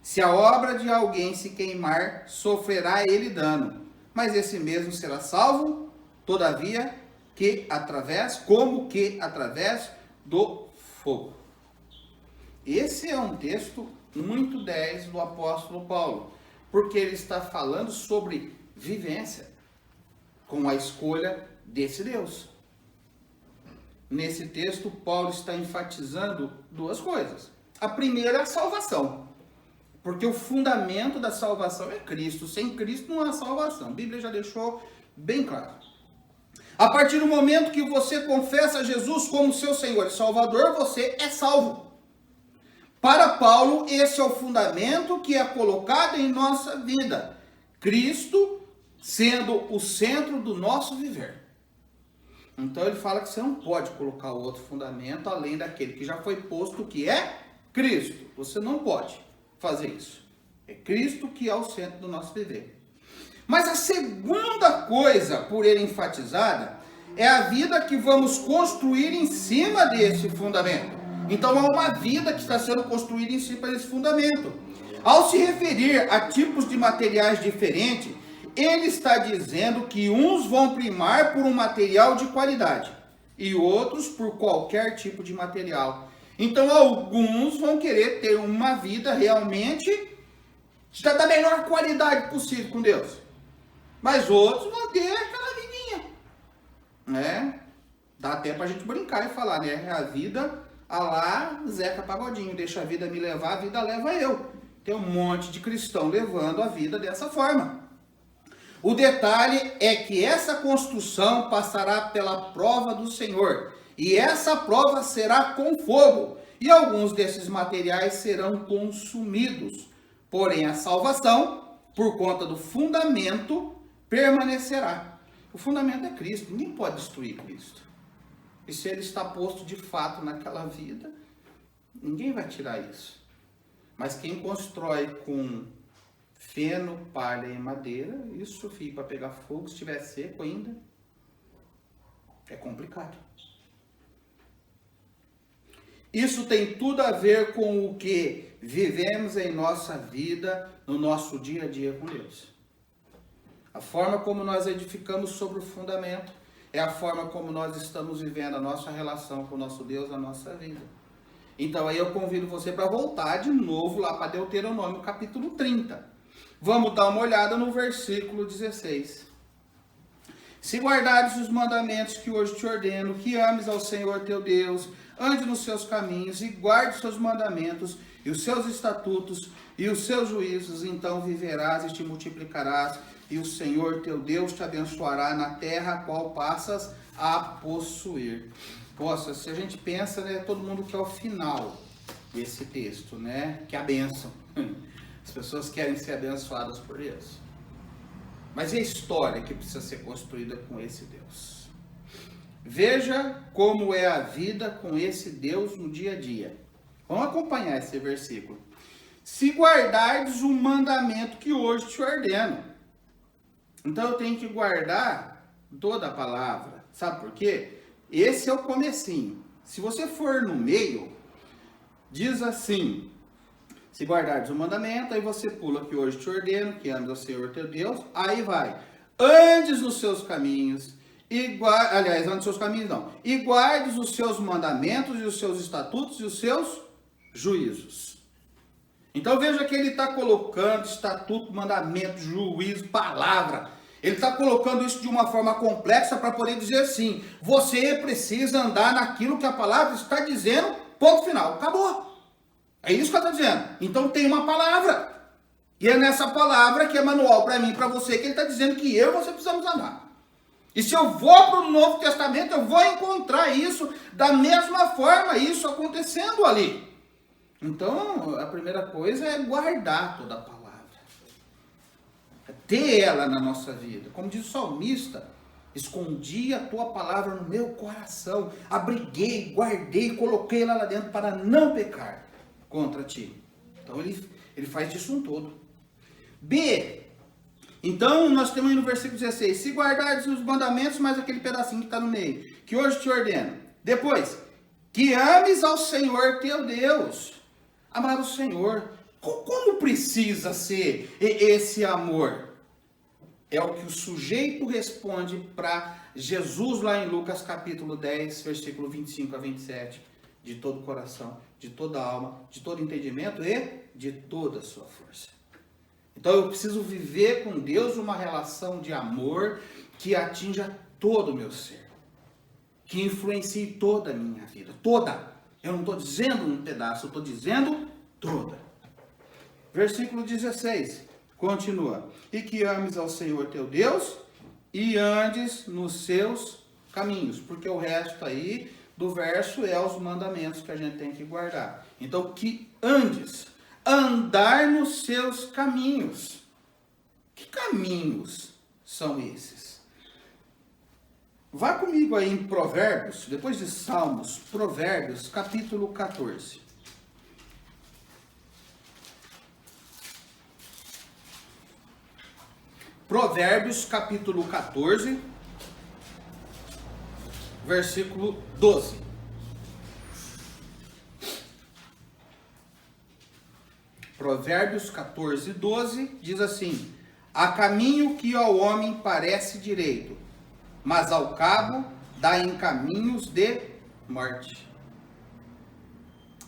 Se a obra de alguém se queimar, sofrerá ele dano, mas esse mesmo será salvo, todavia, através do fogo. Esse é um texto muito 10 do apóstolo Paulo, porque ele está falando sobre vivência com a escolha desse Deus. Nesse texto, Paulo está enfatizando duas coisas. A primeira é a salvação. Porque o fundamento da salvação é Cristo. Sem Cristo não há salvação. A Bíblia já deixou bem claro. A partir do momento que você confessa Jesus como seu Senhor e Salvador, você é salvo. Para Paulo, esse é o fundamento que é colocado em nossa vida. Cristo sendo o centro do nosso viver. Então ele fala que você não pode colocar outro fundamento além daquele que já foi posto, que é Cristo. Você não pode fazer isso. É Cristo que é o centro do nosso viver. Mas a segunda coisa por ele enfatizada é a vida que vamos construir em cima desse fundamento. Então há uma vida que está sendo construída em cima desse fundamento. Ao se referir a tipos de materiais diferentes, ele está dizendo que uns vão primar por um material de qualidade e outros por qualquer tipo de material. Então alguns vão querer ter uma vida realmente da melhor qualidade possível com Deus. Mas outros vão ter aquela vidinha, né? Dá até pra gente brincar e falar, né? A vida, a lá, Zeca Pagodinho, deixa a vida me levar, a vida leva eu. Tem um monte de cristão levando a vida dessa forma. O detalhe é que essa construção passará pela prova do Senhor. E essa prova será com fogo. E alguns desses materiais serão consumidos. Porém, a salvação, por conta do fundamento, permanecerá. O fundamento é Cristo. Ninguém pode destruir Cristo. E se ele está posto de fato naquela vida, ninguém vai tirar isso. Mas quem constrói com feno, palha e madeira, isso fica para pegar fogo, se estiver seco ainda, é complicado. Isso tem tudo a ver com o que vivemos em nossa vida, no nosso dia a dia com Deus. A forma como nós edificamos sobre o fundamento é a forma como nós estamos vivendo a nossa relação com o nosso Deus, a nossa vida. Então aí eu convido você para voltar de novo lá para Deuteronômio capítulo 30. Vamos dar uma olhada no versículo 16. Se guardares os mandamentos que hoje te ordeno, que ames ao Senhor teu Deus, ande nos seus caminhos e guarde os seus mandamentos e os seus estatutos e os seus juízos, então viverás e te multiplicarás, e o Senhor teu Deus te abençoará na terra a qual passas a possuir. Poxa, se a gente pensa, né, todo mundo quer o final desse texto, né, que é a bênção. As pessoas querem ser abençoadas por Deus. Mas e a história que precisa ser construída com esse Deus? Veja como é a vida com esse Deus no dia a dia. Vamos acompanhar esse versículo. Se guardardes o mandamento que hoje te ordeno. Então eu tenho que guardar toda a palavra. Sabe por quê? Esse é o comecinho. Se você for no meio, diz assim: se guardardes o mandamento, aí você pula que hoje te ordeno, que ames ao Senhor teu Deus, aí vai. Andes nos seus caminhos, andes nos seus caminhos não, e guardes os seus mandamentos e os seus estatutos e os seus juízos. Então veja que ele está colocando estatuto, mandamento, juízo, palavra. Ele está colocando isso de uma forma complexa para poder dizer assim: você precisa andar naquilo que a palavra está dizendo, ponto final, acabou. É isso que ela está dizendo. Então tem uma palavra. E é nessa palavra que é manual para mim e para você, que ele está dizendo que eu e você precisamos andar. E se eu vou para o Novo Testamento, eu vou encontrar isso da mesma forma, isso acontecendo ali. Então, a primeira coisa é guardar toda a palavra. É ter ela na nossa vida. Como diz o salmista: escondi a tua palavra no meu coração, abriguei, guardei, coloquei ela lá dentro para não pecar contra ti. Então ele faz disso um todo. B. Então nós temos aí no versículo 16: se guardares os mandamentos, mais aquele pedacinho que está no meio, que hoje te ordeno. Depois, que ames ao Senhor teu Deus. Amar o Senhor. Como precisa ser esse amor? É o que o sujeito responde para Jesus lá em Lucas capítulo 10, versículo 25 a 27. De todo o coração, de toda a alma, de todo entendimento e de toda a sua força. Então eu preciso viver com Deus uma relação de amor que atinja todo o meu ser. Que influencie toda a minha vida. Toda. Eu não estou dizendo um pedaço, eu estou dizendo toda. Versículo 16, continua. E que ames ao Senhor teu Deus e andes nos seus caminhos. Porque o resto aí do verso é os mandamentos que a gente tem que guardar. Então, que andes, andar nos seus caminhos. Que caminhos são esses? Vá comigo aí em Provérbios, depois de Salmos, Provérbios, capítulo 14. Provérbios, capítulo 14, versículo 12. Provérbios 14, 12 diz assim: há caminho que ao homem parece direito, mas ao cabo dá em caminhos de morte.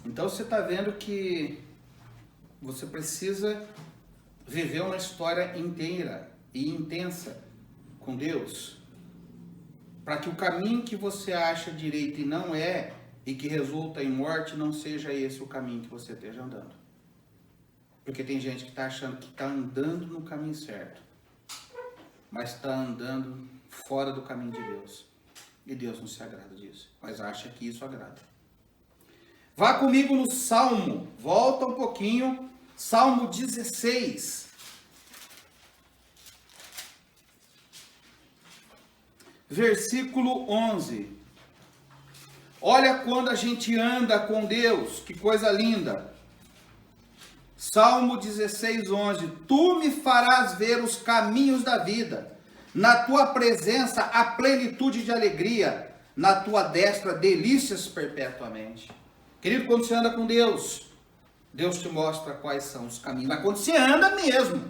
Então você está vendo que você precisa viver uma história inteira e intensa com Deus, para que o caminho que você acha direito e não é, e que resulta em morte, não seja esse o caminho que você esteja andando. Porque tem gente que está achando que está andando no caminho certo, mas está andando fora do caminho de Deus. E Deus não se agrada disso, mas acha que isso agrada. Vá comigo no Salmo, volta um pouquinho, Salmo 16. Versículo 11. Olha quando a gente anda com Deus, que coisa linda. Salmo 16, 11. Tu me farás ver os caminhos da vida. Na tua presença há plenitude de alegria. Na tua destra delícias perpetuamente. Querido, quando você anda com Deus, Deus te mostra quais são os caminhos. Mas quando você anda mesmo,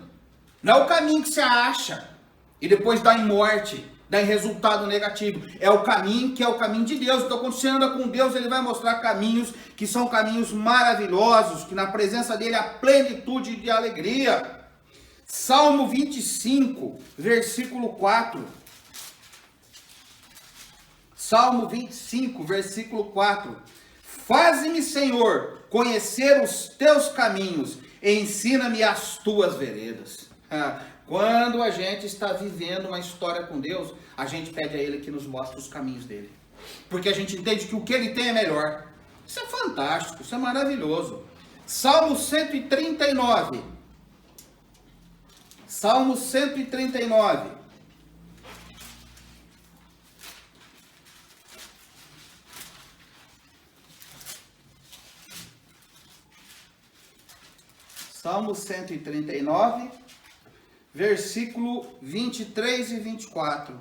não é o caminho que você acha e depois dá em morte, dá em resultado negativo. É o caminho que é o caminho de Deus. Então, quando você anda com Deus, Ele vai mostrar caminhos que são caminhos maravilhosos, que na presença dEle há plenitude de alegria. Salmo 25, versículo 4. Salmo 25, versículo 4. Faze-me, Senhor, conhecer os teus caminhos, ensina-me as tuas veredas. Quando a gente está vivendo uma história com Deus, a gente pede a Ele que nos mostre os caminhos dEle. Porque a gente entende que o que Ele tem é melhor. Isso é fantástico, isso é maravilhoso. Salmo 139. Salmo 139. Salmo 139, versículo 23 e 24.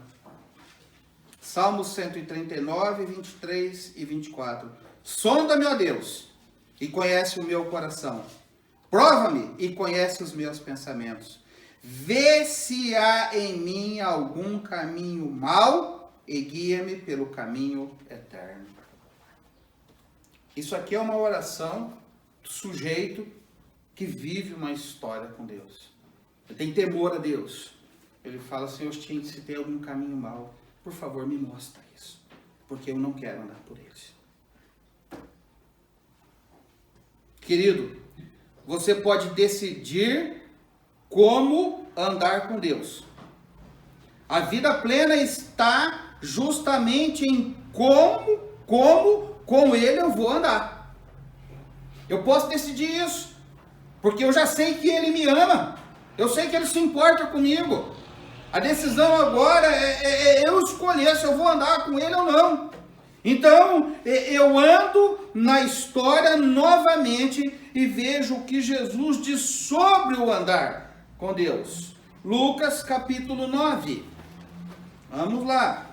Salmo 139, 23 e 24. Sonda-me, ó Deus, e conhece o meu coração. Prova-me e conhece os meus pensamentos. Vê se há em mim algum caminho mau e guia-me pelo caminho eterno. Isso aqui é uma oração do sujeito que vive uma história com Deus. Ele tem temor a Deus. Ele fala, Senhor, se tem algum caminho mau, por favor, me mostra isso. Porque eu não quero andar por eles. Querido, você pode decidir como andar com Deus. A vida plena está justamente em como com Ele eu vou andar. Eu posso decidir isso. Porque eu já sei que Ele me ama. Eu sei que Ele se importa comigo. A decisão agora é eu escolher se eu vou andar com Ele ou não. Então, eu ando na história novamente e vejo o que Jesus diz sobre o andar com Deus. Lucas capítulo 9. Vamos lá.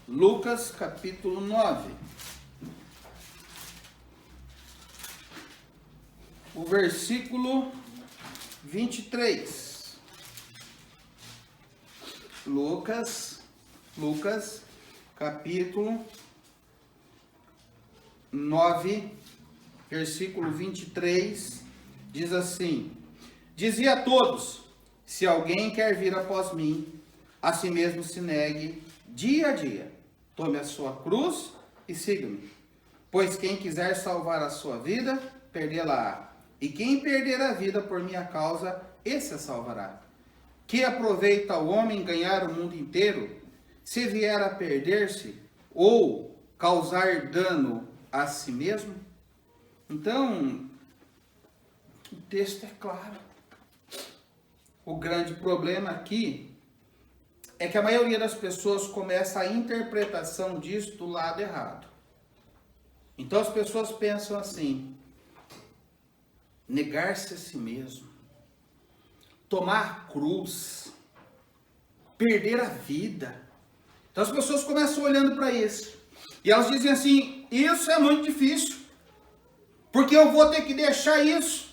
Lucas capítulo 9. O versículo 23. Lucas, capítulo 9, versículo 23, diz assim: dizia a todos, se alguém quer vir após mim, a si mesmo se negue dia a dia, tome a sua cruz e siga-me. Pois quem quiser salvar a sua vida, perdê-la-á. E quem perder a vida por minha causa, esse a salvará. Que aproveita o homem ganhar o mundo inteiro, se vier a perder-se ou causar dano a si mesmo? Então, o texto é claro. O grande problema aqui é que a maioria das pessoas começa a interpretação disso do lado errado. Então as pessoas pensam assim: negar-se a si mesmo, tomar a cruz, perder a vida. Então as pessoas começam olhando para isso. E elas dizem assim: isso é muito difícil, porque eu vou ter que deixar isso.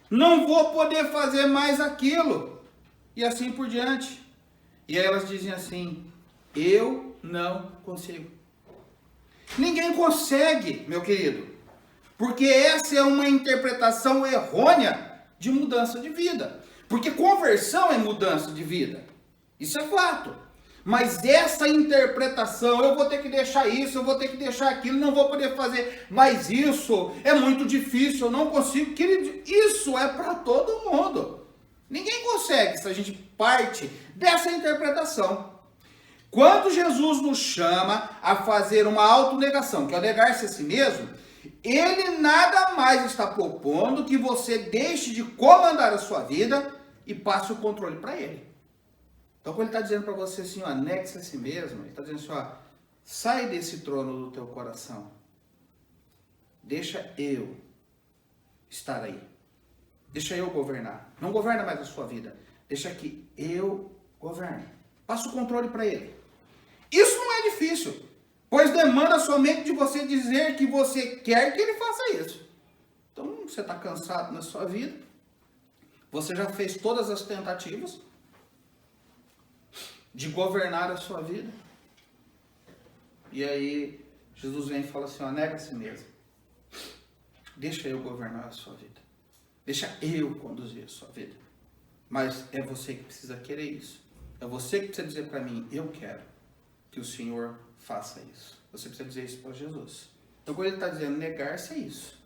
Não vou poder fazer mais aquilo. E assim por diante. E aí elas dizem assim: eu não consigo. Ninguém consegue, meu querido. Porque essa é uma interpretação errônea de mudança de vida. Porque conversão é mudança de vida. Isso é fato. Mas essa interpretação, eu vou ter que deixar isso, eu vou ter que deixar aquilo, não vou poder fazer mais isso, é muito difícil, eu não consigo. Querido, isso é para todo mundo. Ninguém consegue se a gente parte dessa interpretação. Quando Jesus nos chama a fazer uma autonegação, que é o negar-se a si mesmo, ele nada mais está propondo que você deixe de comandar a sua vida e passe o controle para ele. Então, quando ele está dizendo para você assim, ó, negue-se a si mesmo, ele está dizendo assim, ó, sai desse trono do teu coração. Deixa eu estar aí. Deixa eu governar. Não governa mais a sua vida. Deixa que eu governe. Passa o controle para ele. Isso não é difícil, pois demanda somente de você dizer que você quer que ele faça isso. Então, você está cansado na sua vida. Você já fez todas as tentativas de governar a sua vida. E aí, Jesus vem e fala assim, ó, nega a si mesmo. Deixa eu governar a sua vida. Deixa eu conduzir a sua vida. Mas é você que precisa querer isso. É você que precisa dizer para mim, eu quero que o Senhor faça isso. Você precisa dizer isso para Jesus. Então, quando ele está dizendo negar-se, é isso.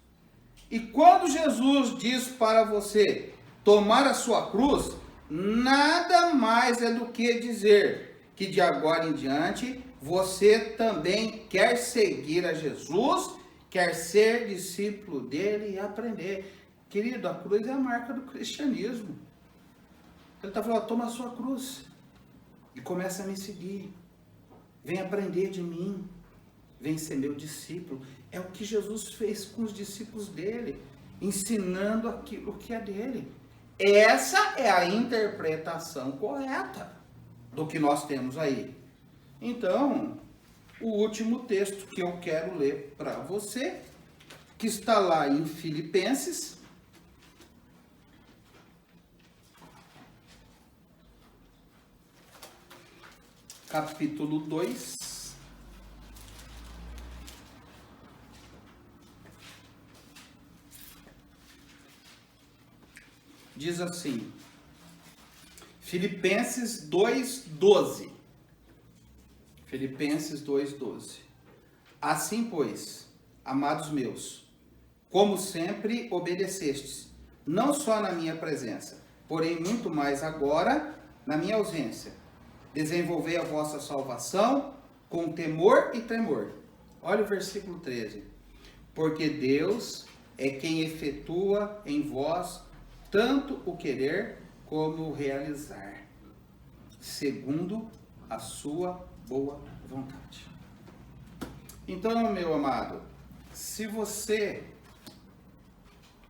E quando Jesus diz para você tomar a sua cruz, nada mais é do que dizer que de agora em diante você também quer seguir a Jesus, quer ser discípulo dele e aprender. Querido, a cruz é a marca do cristianismo. Ele está falando, toma a sua cruz e começa a me seguir. Vem aprender de mim. Vem ser meu discípulo. É o que Jesus fez com os discípulos dele, ensinando aquilo que é dele. Essa é a interpretação correta do que nós temos aí. Então, o último texto que eu quero ler para você, que está lá em Filipenses, capítulo 2. Diz assim, Filipenses 2:12. Filipenses 2:12. Assim, pois, amados meus, como sempre obedecestes, não só na minha presença, porém muito mais agora na minha ausência, desenvolvei a vossa salvação com temor e tremor. Olha o versículo 13. Porque Deus é quem efetua em vós tanto o querer como o realizar, segundo a sua boa vontade. Então, meu amado, se você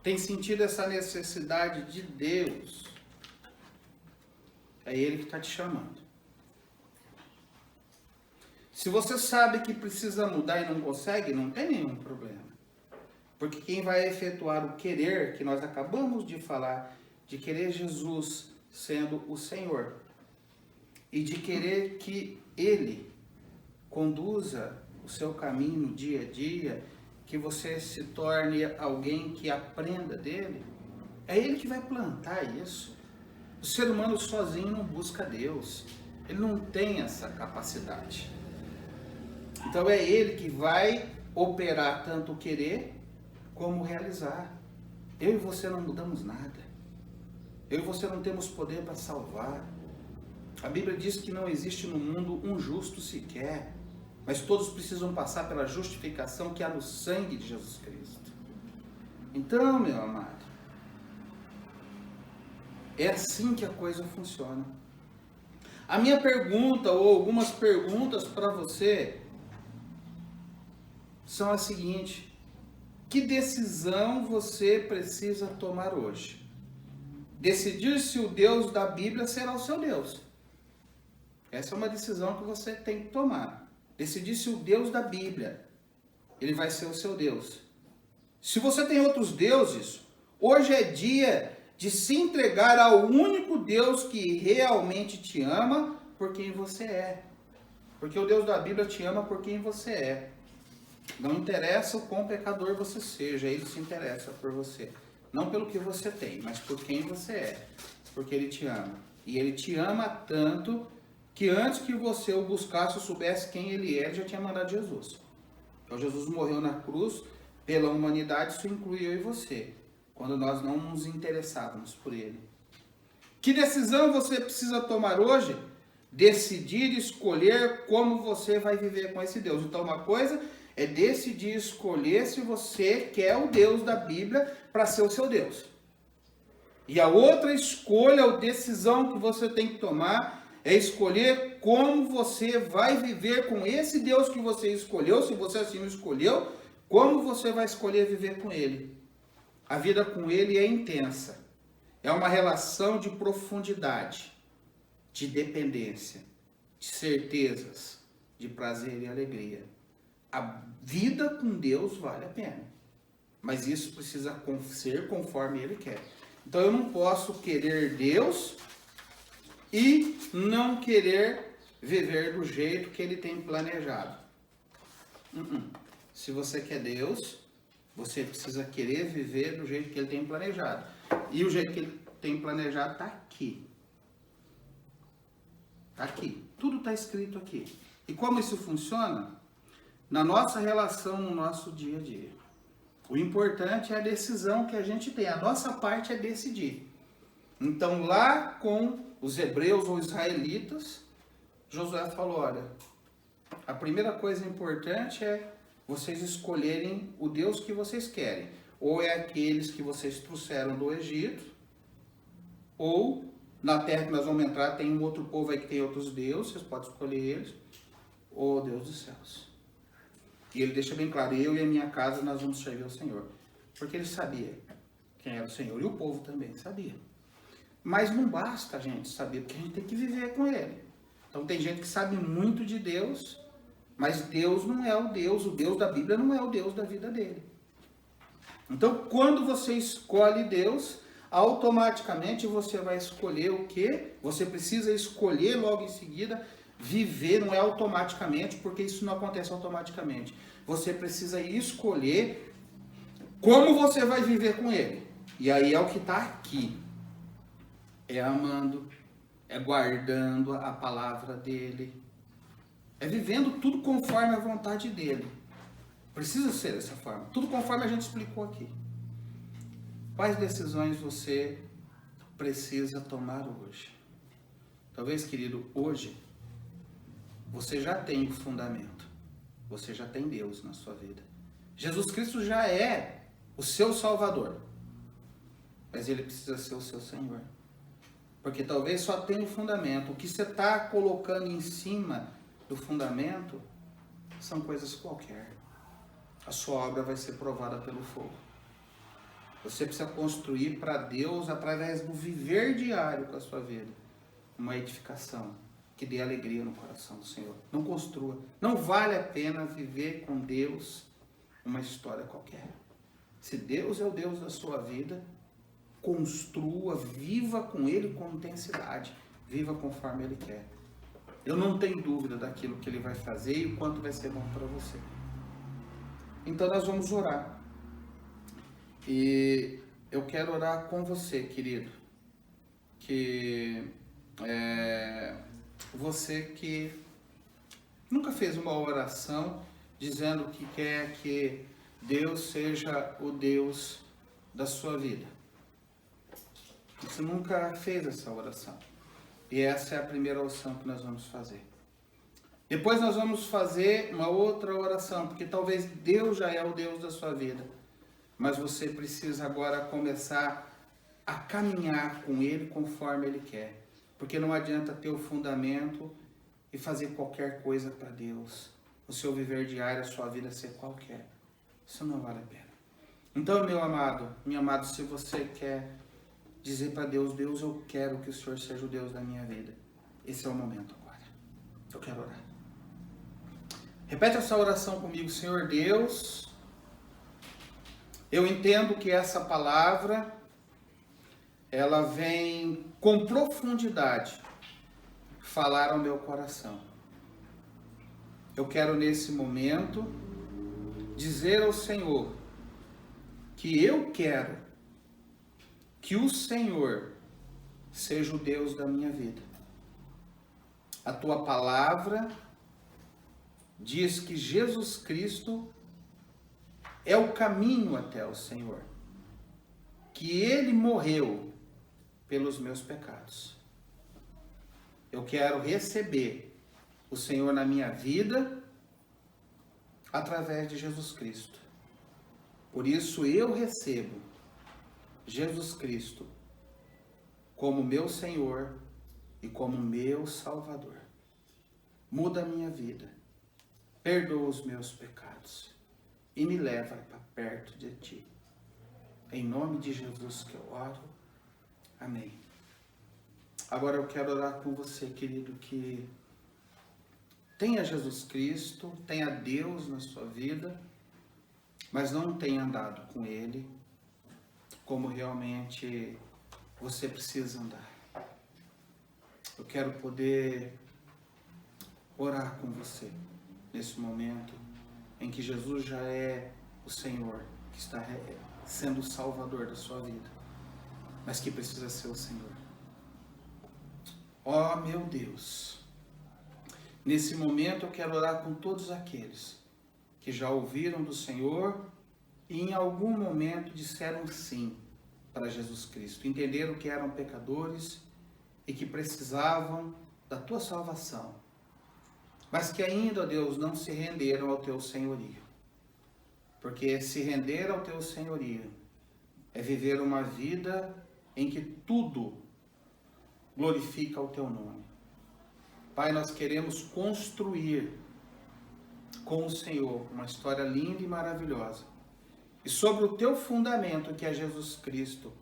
tem sentido essa necessidade de Deus, é Ele que está te chamando. Se você sabe que precisa mudar e não consegue, não tem nenhum problema. Porque quem vai efetuar o querer, que nós acabamos de falar, de querer Jesus sendo o Senhor, e de querer que Ele conduza o seu caminho no dia a dia, que você se torne alguém que aprenda dele, é Ele que vai plantar isso. O ser humano sozinho não busca Deus, ele não tem essa capacidade. Então é Ele que vai operar tanto o querer como realizar. Eu e você não mudamos nada. Eu e você não temos poder para salvar. A Bíblia diz que não existe no mundo um justo sequer, mas todos precisam passar pela justificação que há no sangue de Jesus Cristo. Então, meu amado, é assim que a coisa funciona. A minha pergunta, ou algumas perguntas para você, são as seguintes: que decisão você precisa tomar hoje? Decidir se o Deus da Bíblia será o seu Deus. Essa é uma decisão que você tem que tomar. Decidir se o Deus da Bíblia, ele vai ser o seu Deus. Se você tem outros deuses, hoje é dia de se entregar ao único Deus que realmente te ama por quem você é. Porque o Deus da Bíblia te ama por quem você é. Não interessa o quão pecador você seja, ele se interessa por você. Não pelo que você tem, mas por quem você é. Porque ele te ama. E ele te ama tanto que antes que você o buscasse, soubesse quem ele é, ele já tinha mandado Jesus. Então Jesus morreu na cruz pela humanidade, isso inclui eu e você, quando nós não nos interessávamos por ele. Que decisão você precisa tomar hoje? Decidir escolher como você vai viver com esse Deus. Então uma coisa é decidir escolher se você quer o Deus da Bíblia para ser o seu Deus. E a outra escolha ou decisão que você tem que tomar é escolher como você vai viver com esse Deus que você escolheu, se você assim o escolheu, como você vai escolher viver com ele. A vida com ele é intensa. É uma relação de profundidade, de dependência, de certezas, de prazer e alegria. A vida com Deus vale a pena, mas isso precisa ser conforme ele quer. Então eu não posso querer Deus e não querer viver do jeito que ele tem planejado. Se você quer Deus, você precisa querer viver do jeito que ele tem planejado. E o jeito que ele tem planejado está aqui. Está aqui. Tudo está escrito aqui. E como isso funciona? Na nossa relação, no nosso dia a dia. O importante é a decisão que a gente tem. A nossa parte é decidir. Então, lá com os hebreus ou israelitas, Josué falou, olha, a primeira coisa importante é vocês escolherem o Deus que vocês querem. Ou é aqueles que vocês trouxeram do Egito, ou na terra que nós vamos entrar tem um outro povo aí que tem outros deuses, vocês podem escolher eles, ou Deus dos céus. E ele deixa bem claro, eu e a minha casa nós vamos servir ao Senhor. Porque ele sabia quem era o Senhor, e o povo também sabia. Mas não basta a gente saber, porque a gente tem que viver com ele. Então tem gente que sabe muito de Deus, mas Deus não é o Deus da Bíblia não é o Deus da vida dele. Então quando você escolhe Deus, automaticamente você vai escolher o quê? Você precisa escolher logo em seguida viver, não é automaticamente, porque isso não acontece automaticamente. Você precisa escolher como você vai viver com ele. E aí é o que está aqui. É amando, é guardando a palavra dele, é vivendo tudo conforme a vontade dele. Precisa ser dessa forma. Tudo conforme a gente explicou aqui. Quais decisões você precisa tomar hoje? Talvez, querido, hoje você já tem o fundamento. Você já tem Deus na sua vida. Jesus Cristo já é o seu Salvador. Mas ele precisa ser o seu Senhor. Porque talvez só tenha o fundamento. O que você está colocando em cima do fundamento são coisas qualquer. A sua obra vai ser provada pelo fogo. Você precisa construir para Deus, através do viver diário com a sua vida, uma edificação que dê alegria no coração do Senhor. Não construa. Não vale a pena viver com Deus uma história qualquer. Se Deus é o Deus da sua vida, construa, viva com Ele com intensidade. Viva conforme Ele quer. Eu não tenho dúvida daquilo que Ele vai fazer e o quanto vai ser bom para você. Então nós vamos orar. E eu quero orar com você, querido. Que você que nunca fez uma oração dizendo que quer que Deus seja o Deus da sua vida. Você nunca fez essa oração. E essa é a primeira oração que nós vamos fazer. Depois nós vamos fazer uma outra oração, porque talvez Deus já é o Deus da sua vida, mas você precisa agora começar a caminhar com Ele conforme Ele quer. Porque não adianta ter o fundamento e fazer qualquer coisa para Deus. O seu viver diário, a sua vida ser qualquer. Isso não vale a pena. Então, meu amado, minha amada, se você quer dizer para Deus, Deus, eu quero que o Senhor seja o Deus da minha vida. Esse é o momento agora. Eu quero orar. Repete essa oração comigo. Senhor Deus, eu entendo que essa palavra, ela vem com profundidade falar ao meu coração. Eu quero nesse momento dizer ao Senhor que eu quero que o Senhor seja o Deus da minha vida. A tua palavra diz que Jesus Cristo é o caminho até o Senhor, que Ele morreu pelos meus pecados. Eu quero receber o Senhor na minha vida através de Jesus Cristo. Por isso eu recebo Jesus Cristo como meu Senhor e como meu Salvador. Muda a minha vida, perdoa os meus pecados e me leva para perto de Ti. Em nome de Jesus que eu oro. Amém. Agora eu quero orar com você, querido, que tenha Jesus Cristo, tenha Deus na sua vida, mas não tenha andado com Ele como realmente você precisa andar. Eu quero poder orar com você nesse momento em que Jesus já é o Senhor, que está sendo o Salvador da sua vida, mas que precisa ser o Senhor. Ó meu Deus, nesse momento eu quero orar com todos aqueles que já ouviram do Senhor e em algum momento disseram sim para Jesus Cristo, entenderam que eram pecadores e que precisavam da tua salvação, mas que ainda, ó Deus, não se renderam ao teu senhorio. Porque se render ao teu senhorio é viver uma vida em que tudo glorifica o teu nome. Pai, nós queremos construir com o Senhor uma história linda e maravilhosa. E sobre o teu fundamento, que é Jesus Cristo,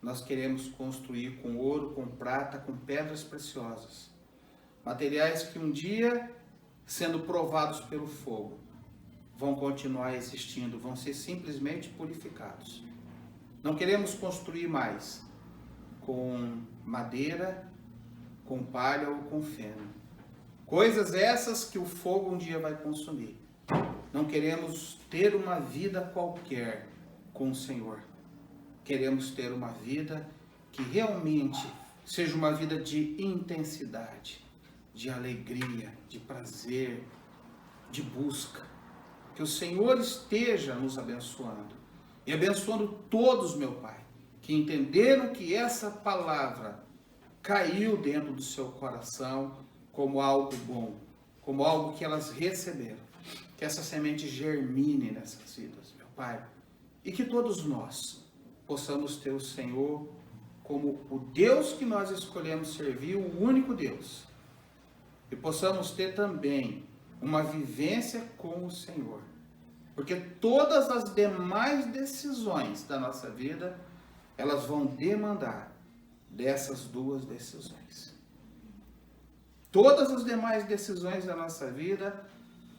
nós queremos construir com ouro, com prata, com pedras preciosas. Materiais que um dia, sendo provados pelo fogo, vão continuar existindo, vão ser simplesmente purificados. Não queremos construir mais com madeira, com palha ou com feno. Coisas essas que o fogo um dia vai consumir. Não queremos ter uma vida qualquer com o Senhor. Queremos ter uma vida que realmente seja uma vida de intensidade, de alegria, de prazer, de busca. Que o Senhor esteja nos abençoando e abençoando todos, meu Pai, que entenderam que essa palavra caiu dentro do seu coração como algo bom, como algo que elas receberam. Que essa semente germine nessas vidas, meu Pai, e que todos nós possamos ter o Senhor como o Deus que nós escolhemos servir, o único Deus, e possamos ter também uma vivência com o Senhor, porque todas as demais decisões da nossa vida, elas vão demandar dessas duas decisões. Todas as demais decisões da nossa vida,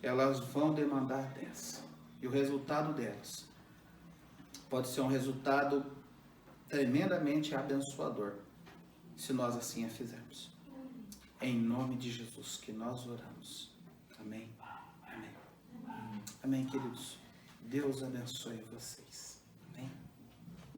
elas vão demandar dessa. E o resultado delas pode ser um resultado tremendamente abençoador, se nós assim a fizermos. Em nome de Jesus que nós oramos. Amém. Amém. Amém, queridos. Deus abençoe vocês.